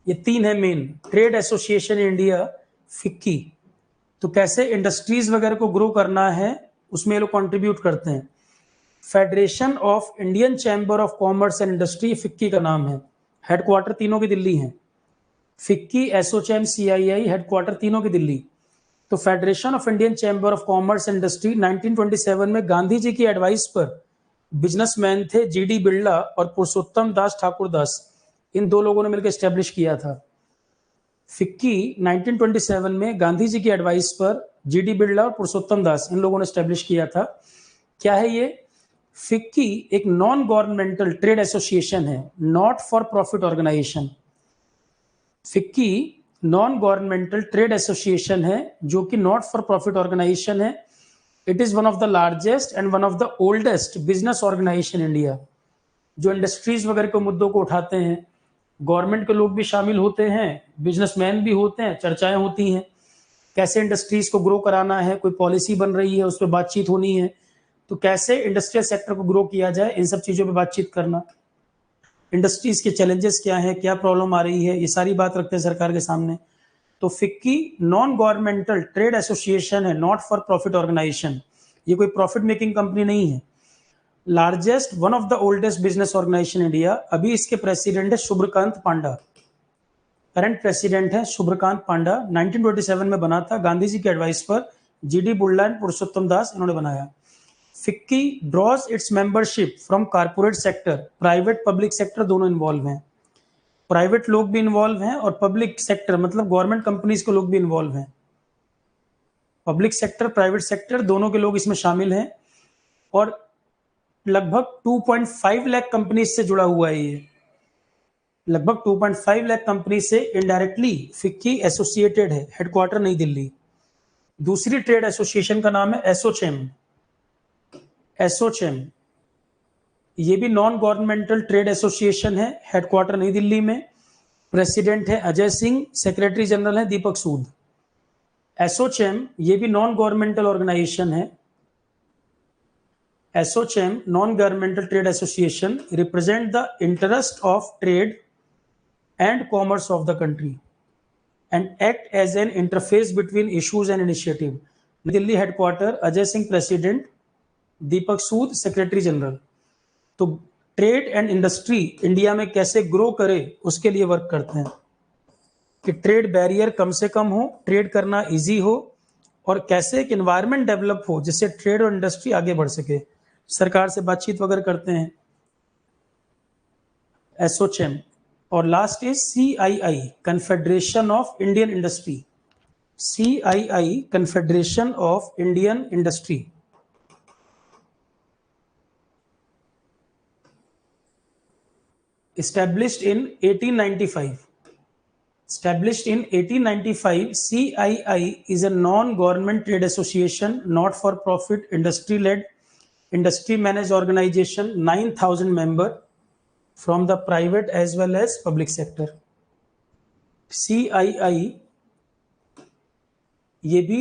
ये 3 है main trade association India, FICCI. तो कैसे इंडस्ट्रीज वगैरह को ग्रो करना है उसमें ये लोग कंट्रीब्यूट करते हैं। Federation of Indian chamber of commerce and industry, FICCI का नाम है, हेडक्वार्टर तीनों की दिल्ली है। फिक्की, एसोचैम, सीआईआई हेडक्वार्टर तीनों की दिल्ली। तो federation of Indian chamber of commerce and industry 1927 में गांधी जी की एडवाइस पर बिजनेसमैन थे जीडी बिरला और पुरुषोत्तम दास ठाकुर दास, इन 2 लोगों ने मिलकर स्टैब्लिश किया था। फिक्की 1927 में गांधी जी की एडवाइस पर जीडी बिरला और पुरुषोत्तम दास, इन लोगों ने स्टैब्लिश किया था। क्या है ये? फिक्की एक नॉन गवर्नमेंटल ट्रेड एसोसिएशन है, not for profit organisation. FICCI non governmental trade association है जो कि नॉट फॉर प्रॉफिट ऑर्गेनाइजेशन है। It is one of the largest and one of the oldest business organisation India, जो industries वगैरह के मुद्दों को उठाते हैं। गवर्नमेंट के लोग भी शामिल होते हैं, बिजनेसमैन भी होते हैं, चर्चाएं होती हैं कैसे इंडस्ट्रीज को ग्रो कराना है, कोई पॉलिसी बन रही है उस पर बातचीत होनी है, तो कैसे इंडस्ट्रियल सेक्टर को ग्रो किया जाए, इन सब चीजों पे बातचीत करना। इंडस्ट्रीज के चैलेंजेस क्या है, क्या प्रॉब्लम आ रही है, ये सारी बात रखते हैं सरकार के सामने। तो FICCI non governmental trade association है, नॉट फॉर प्रॉफिट ऑर्गेनाइजेशन, ये कोई प्रॉफिट मेकिंग कंपनी नहीं है। Largest, one of the oldest business organisation India. अभी इसके प्रेसिडेंट है शुभ्रकांत पांडा, करंट प्रेसिडेंट है शुभ्रकांत पांडा। 1927 में बना था, गांधी जी के एडवाइस पर जीडी बिरला एंड पुरुषोत्तम दास इन्होंने बनाया। FICCI draws its membership from corporate sector, private public sector दोनों इन्वॉल्व हैं। प्राइवेट लोग भी इन्वॉल्व हैं और पब्लिक सेक्टर मतलब गवर्नमेंट कंपनीज के लोग भी इन्वॉल्व हैं। पब्लिक सेक्टर, प्राइवेट सेक्टर दोनों के लोग इसमें शामिल हैं और लगभग 2.5 लाख कंपनी से जुड़ा हुआ है। ये लगभग 2.5 लाख कंपनी से इनडायरेक्टली फिक्की एसोसिएटेड है। हेडक्वार्टर नई दिल्ली। दूसरी ट्रेड एसोसिएशन का नाम है एसोचेम। एसोचेम ये भी नॉन गवर्नमेंटल ट्रेड एसोसिएशन है। हेडक्वार्टर नई दिल्ली में। प्रेसिडेंट है अजय सिंह, सेक्रेटरी जनरल है दीपक सूद। एसोचेम ये भी नॉन गवर्नमेंटल ऑर्गेनाइजेशन है। ASSOCHAM non governmental trade association represent the interest of trade and commerce of the country and act as an interface between issues and initiative. Delhi headquarter Ajay Singh president, Deepak Sood secretary general. तो trade and industry India में कैसे grow करे उसके लिए work करते हैं कि trade barrier कम से कम हो, ट्रेड करना इजी हो और कैसे एक एनवायरनमेंट डेवलप हो जिससे ट्रेड और इंडस्ट्री आगे बढ़ सके। सरकार से बातचीत वगैरह करते हैं एसोचेम। और last is CII confederation of Indian industry. CII confederation of Indian industry. established in 1895। established in 1895, CII is a non-government trade association, not for profit, industry led, industry managed organization, 9,000 member from the private as well as public sector। CII ये भी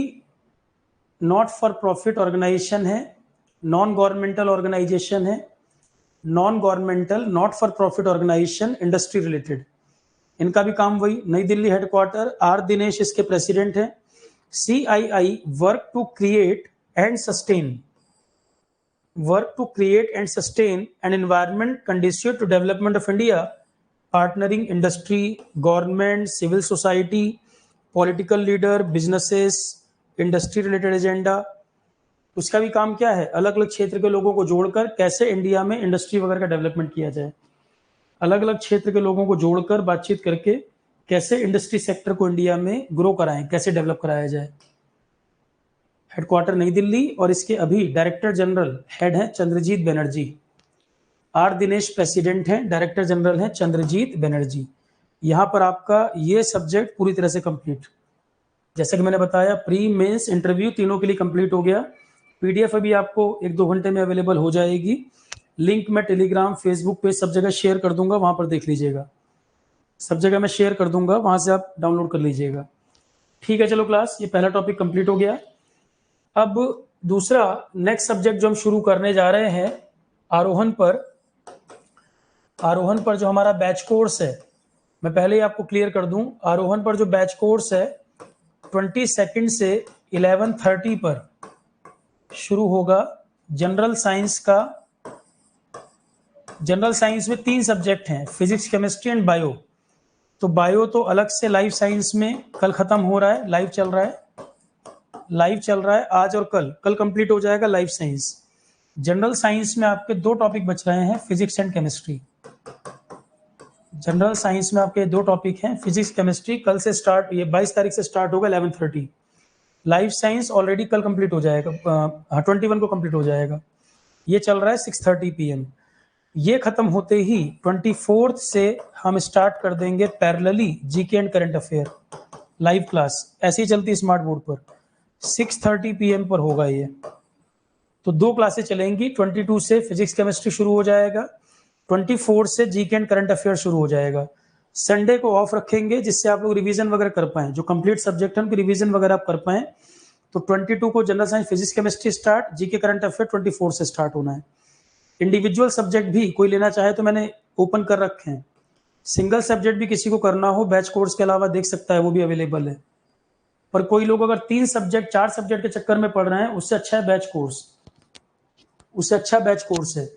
not for profit organisation है, non governmental organisation है, non governmental not for profit organisation, industry related. इनका भी काम वही, नई Delhi headquarter, are Dinesh इसके प्रेसिडेंट है। CII work to create and sustain an environment conducive to development of India, partnering industry, government, civil society, political leader, businesses, industry related agenda। उसका भी काम क्या है, अलग अलग क्षेत्र के लोगों को जोड़कर कैसे इंडिया में इंडस्ट्री वगैरह का डेवलपमेंट किया जाए। अलग अलग क्षेत्र के लोगों को जोड़कर बातचीत करके कैसे इंडस्ट्री सेक्टर को इंडिया में ग्रो कराएं, कैसे डेवलप कराया जाए। हेडक्वार्टर नई दिल्ली और इसके अभी डायरेक्टर जनरल हेड है चंद्रजीत बनर्जी। आर दिनेश प्रेसिडेंट हैं, डायरेक्टर जनरल हैं चंद्रजीत बनर्जी। यहाँ पर आपका ये सब्जेक्ट पूरी तरह से कंप्लीट, जैसे कि मैंने बताया प्री मेंस इंटरव्यू तीनों के लिए कंप्लीट हो गया। PDF अभी आपको 1-2 घंटे में अवेलेबल हो जाएगी। लिंक मैं टेलीग्राम, फेसबुक पे सब जगह शेयर कर दूंगा, वहां पर देख लीजिएगा। सब जगह मैं शेयर कर दूंगा, वहां से आप डाउनलोड कर लीजिएगा। ठीक है, चलो क्लास, ये पहला टॉपिक कंप्लीट हो गया। अब दूसरा नेक्स्ट सब्जेक्ट जो हम शुरू करने जा रहे हैं आरोहण पर जो हमारा बैच कोर्स है, मैं पहले ही आपको क्लियर कर दूं, आरोहण पर जो बैच कोर्स है 22 से 11:30 पर शुरू होगा। जनरल साइंस का, जनरल साइंस में 3 सब्जेक्ट हैं, फिजिक्स, केमिस्ट्री एंड बायो। तो बायो तो अलग से लाइफ साइंस में कल खत्म हो रहा है, लाइव चल रहा है आज और कल कंप्लीट हो जाएगा लाइफ साइंस। जनरल साइंस में आपके 2 टॉपिक बच रहे हैं, physics and chemistry. General science में आपके 2 टॉपिक हैं, फिजिक्स केमिस्ट्री। कल से स्टार्ट, ये 22 तारीख से स्टार्ट होगा 11:30। लाइफ साइंस ऑलरेडी कल कंप्लीट हो जाएगा, 21 को कंप्लीट हो जाएगा। ये चल रहा है 6:30 PM। ये खत्म होते ही 24 से हम स्टार्ट कर देंगे parallelly GK and current affair live class, ऐसी चलती स्मार्ट बोर्ड पर। 6:30 PM पर होगा ये। तो 2 क्लासेस चलेंगी, 22 से फिजिक्स केमिस्ट्री शुरू हो जाएगा, 24 से जीके एंड करंट अफेयर शुरू हो जाएगा। संडे को ऑफ रखेंगे जिससे आप लोग रिवीजन वगैरह कर पाए, जो कंप्लीट सब्जेक्ट है उनकी रिवीजन वगैरह आप कर पाए। तो 22 को general science, physics, chemistry start, GK current affair 24 से स्टार्ट होना है। इंडिविजुअल सब्जेक्ट भी कोई लेना चाहे तो मैंने ओपन कर रखे हैं। सिंगल सब्जेक्ट भी किसी को करना हो बैच कोर्स के अलावा देख सकता है, वो भी अवेलेबल है। पर कोई लोग अगर 3 सब्जेक्ट 4 सब्जेक्ट के चक्कर में पढ़ रहे हैं, उससे अच्छा है बैच कोर्स, उससे अच्छा बैच कोर्स है।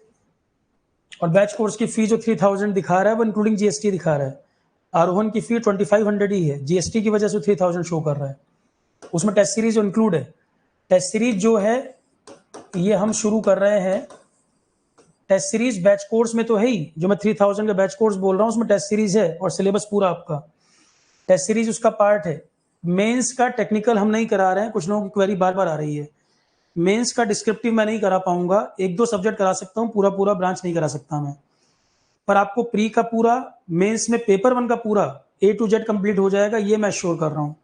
और बैच कोर्स की फी जो 3000 दिखा रहा है वो इंक्लूडिंग GST दिखा रहा है। आरोहण की फी 2500 ही है, GST की वजह से 3000 शो कर रहा है। उसमें टेस्ट सीरीज जो इंक्लूड है, टेस्ट सीरीज जो है ये हम शुरू कर रहे हैं टेस्ट सीरीज बैच कोर्स में तो है ही, जो मैं 3000 का बैच कोर्स बोल रहा हूँ उसमें टेस्ट सीरीज है और सिलेबस पूरा आपका। टेस्ट सीरीज उसका पार्ट है। मेंस का टेक्निकल हम नहीं करा रहे हैं, कुछ लोगों की क्वेरी बार बार आ रही है। मेंस का डिस्क्रिप्टिव मैं नहीं करा पाऊंगा, 1-2 सब्जेक्ट करा सकता हूँ, पूरा पूरा ब्रांच नहीं करा सकता मैं। पर आपको प्री का पूरा, मेंस में पेपर 1 का पूरा A to Z कंप्लीट हो जाएगा, ये मैं श्योर कर रहा हूँ।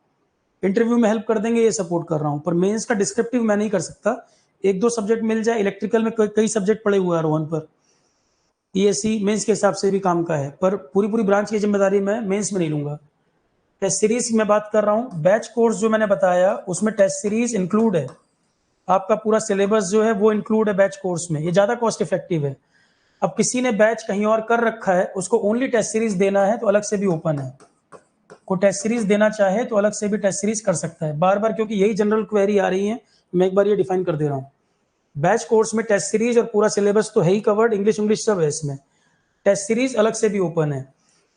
इंटरव्यू में हेल्प कर देंगे, ये सपोर्ट कर रहा हूँ। पर मेंस का डिस्क्रिप्टिव मैं नहीं कर सकता। 1-2 सब्जेक्ट मिल जाए, इलेक्ट्रिकल में कई सब्जेक्ट पड़े हुए हैं रोहन पर, ESC मेंस के हिसाब से भी काम का है, पर पूरी पूरी ब्रांच की जिम्मेदारी मैं मेंस में नहीं लूंगा। टेस्ट सीरीज में बात कर रहा हूँ। बैच कोर्स जो मैंने बताया उसमें टेस्ट सीरीज इंक्लूड है, आपका पूरा सिलेबस जो है वो इंक्लूड है बैच कोर्स में, ये ज्यादा कॉस्ट इफेक्टिव है। अब किसी ने बैच कहीं और कर रखा है, उसको ओनली टेस्ट सीरीज देना है तो अलग से भी ओपन है। को टेस्ट सीरीज देना चाहे तो अलग से भी टेस्ट सीरीज कर सकता है बार बार, क्योंकि यही जनरल क्वेरी आ रही है। मैं एक बार ये डिफाइन कर दे रहा हूँ। बैच कोर्स में टेस्ट सीरीज और पूरा सिलेबस तो है ही कवर्ड, इंग्लिश सब है इसमें। टेस्ट सीरीज अलग से भी ओपन है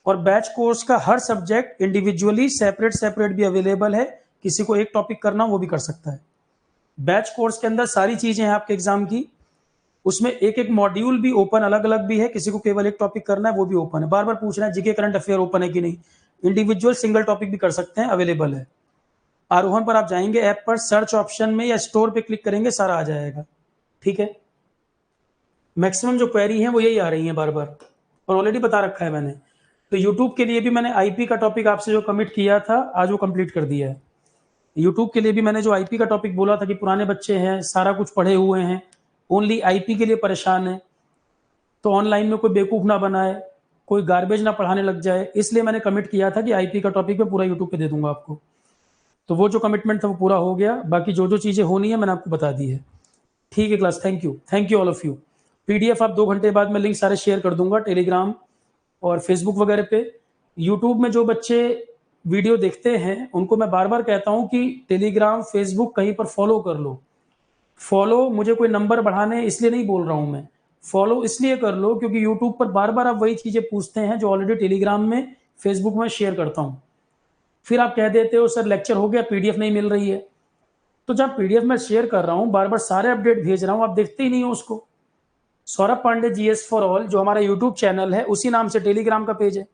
और बैच कोर्स का हर सब्जेक्ट इंडिविजुअली सेपरेट भी अवेलेबल है। किसी को एक टॉपिक करना वो भी कर सकता है। बैच कोर्स के अंदर सारी चीजें हैं आपके एग्जाम की, उसमें एक एक मॉड्यूल भी ओपन अलग अलग भी है। किसी को केवल एक टॉपिक करना है वो भी ओपन है। बार बार पूछ रहे हैं जीके करंट अफेयर ओपन है कि नहीं, इंडिविजुअल सिंगल टॉपिक भी कर सकते हैं, अवेलेबल है। आरोहण पर आप जाएंगे ऐप पर, सर्च ऑप्शन में या स्टोर पे क्लिक करेंगे, सारा आ जाएगा। ठीक है, मैक्सिमम जो क्वेरी है वो यही आ रही है बार बार, और ऑलरेडी बता रखा है मैंने। तो यूट्यूब के लिए भी मैंने आईपी का टॉपिक आपसे जो कमिट किया था आज वो कंप्लीट कर दिया है। यूट्यूब के लिए भी मैंने जो आईपी का टॉपिक बोला था कि पुराने बच्चे हैं, सारा कुछ पढ़े हुए हैं, ओनली आईपी के लिए परेशान है, तो ऑनलाइन में कोई बेवकूफ ना बनाए, कोई गार्बेज ना पढ़ाने लग जाए, इसलिए मैंने कमिट किया था कि आईपी का टॉपिक मैं पूरा यूट्यूब पे दे दूंगा आपको। तो वो जो कमिटमेंट था वो पूरा हो गया। बाकी जो जो चीजें होनी है मैंने आपको बता दी है। ठीक है class, thank you all of you. PDF आप 2 घंटे बाद मैं लिंक सारे शेयर कर दूंगा टेलीग्राम और फेसबुक वगैरह पे। यूट्यूब में जो बच्चे वीडियो देखते हैं उनको मैं बार बार कहता हूं कि टेलीग्राम फेसबुक कहीं पर फॉलो कर लो। फॉलो मुझे कोई नंबर बढ़ाने इसलिए नहीं बोल रहा हूं मैं, फॉलो इसलिए कर लो क्योंकि यूट्यूब पर बार बार आप वही चीजें पूछते हैं जो ऑलरेडी टेलीग्राम में फेसबुक में शेयर करता हूं। फिर आप कह देते हो सर लेक्चर हो गया, पीडीएफ नहीं मिल रही है। तो जब पीडीएफ में शेयर कर रहा हूं, बार बार सारे अपडेट भेज रहा हूं, आप देखते ही नहीं हो उसको। Saurabh Pandey GS for all जो हमारा यूट्यूब चैनल है उसी नाम से टेलीग्राम का पेज है।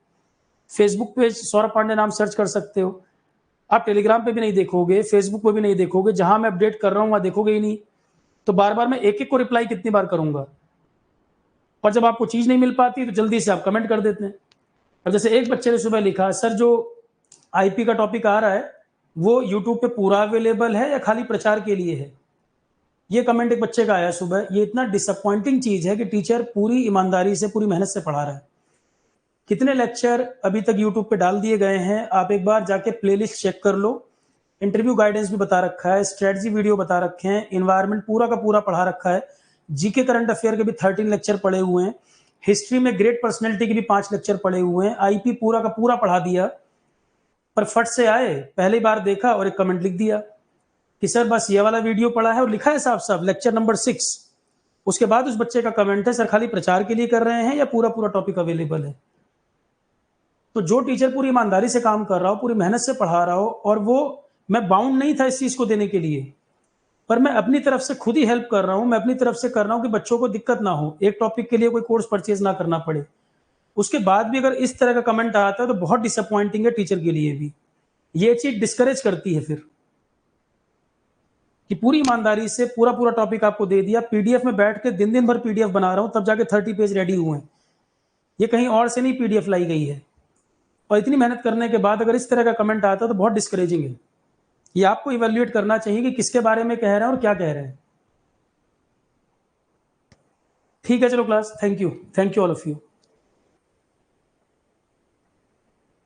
फेसबुक पेज सौरभ पांडे नाम सर्च कर सकते हो। आप टेलीग्राम पे भी नहीं देखोगे, फेसबुक पे भी नहीं देखोगे, जहां मैं अपडेट कर रहा हूं वहां देखोगे ही नहीं। तो बार बार मैं एक एक को रिप्लाई कितनी बार करूंगा, और जब आपको चीज नहीं मिल पाती तो जल्दी से आप कमेंट कर देते हैं। और जैसे एक बच्चे ने सुबह लिखा, सर जो आईपी का टॉपिक आ रहा है वो यूट्यूब पे पूरा अवेलेबल है या खाली प्रचार के लिए है। ये कमेंट एक बच्चे का आया सुबह। ये इतना डिसअपॉइंटिंग चीज है कि टीचर पूरी ईमानदारी से पूरी मेहनत से पढ़ा रहा है। कितने लेक्चर अभी तक यूट्यूब पे डाल दिए गए हैं, आप एक बार जाके प्लेलिस्ट चेक कर लो। इंटरव्यू गाइडेंस भी बता रखा है, स्ट्रेटजी वीडियो बता रखे हैं, इन्वायरमेंट पूरा का पूरा पढ़ा रखा है। जीके करंट अफेयर के भी 13 लेक्चर पढ़े हुए हैं। हिस्ट्री में ग्रेट पर्सनैलिटी के भी 5 लेक्चर पढ़े हुए हैं। आईपी पूरा का पूरा पढ़ा दिया। पर फट से आए, पहली बार देखा और एक कमेंट लिख दिया कि सर बस ये वाला वीडियो पढ़ा है, और लिखा है साफ साफ लेक्चर नंबर 6। उसके बाद उस बच्चे का कमेंट है सर खाली प्रचार के लिए कर रहे हैं या पूरा पूरा टॉपिक अवेलेबल है। तो जो टीचर पूरी ईमानदारी से काम कर रहा हो, पूरी मेहनत से पढ़ा रहा हो, और वो मैं बाउंड नहीं था इस चीज को देने के लिए, पर मैं अपनी तरफ से खुद ही हेल्प कर रहा हूं। मैं अपनी तरफ से कर रहा हूं कि बच्चों को दिक्कत ना हो, एक टॉपिक के लिए कोई कोर्स परचेज ना करना पड़े। उसके बाद भी अगर इस तरह का कमेंट आता है तो बहुत डिसअपॉइंटिंग है टीचर के लिए भी। ये चीज डिस्करेज करती है फिर कि पूरी ईमानदारी से पूरा पूरा टॉपिक आपको दे दिया, पीडीएफ में बैठ के दिन दिन भर पीडीएफ बना रहा हूं, तब जाके 30 पेज रेडी हुए हैं। ये कहीं और से नहीं पीडीएफ लाई गई है। और इतनी मेहनत करने के बाद अगर इस तरह का कमेंट आता है तो बहुत डिस्करेजिंग है। ये आपको इवैल्यूएट करना चाहिए कि किसके बारे में कह रहे हैं और क्या कह रहे हैं। ठीक है चलो class, thank you all of you.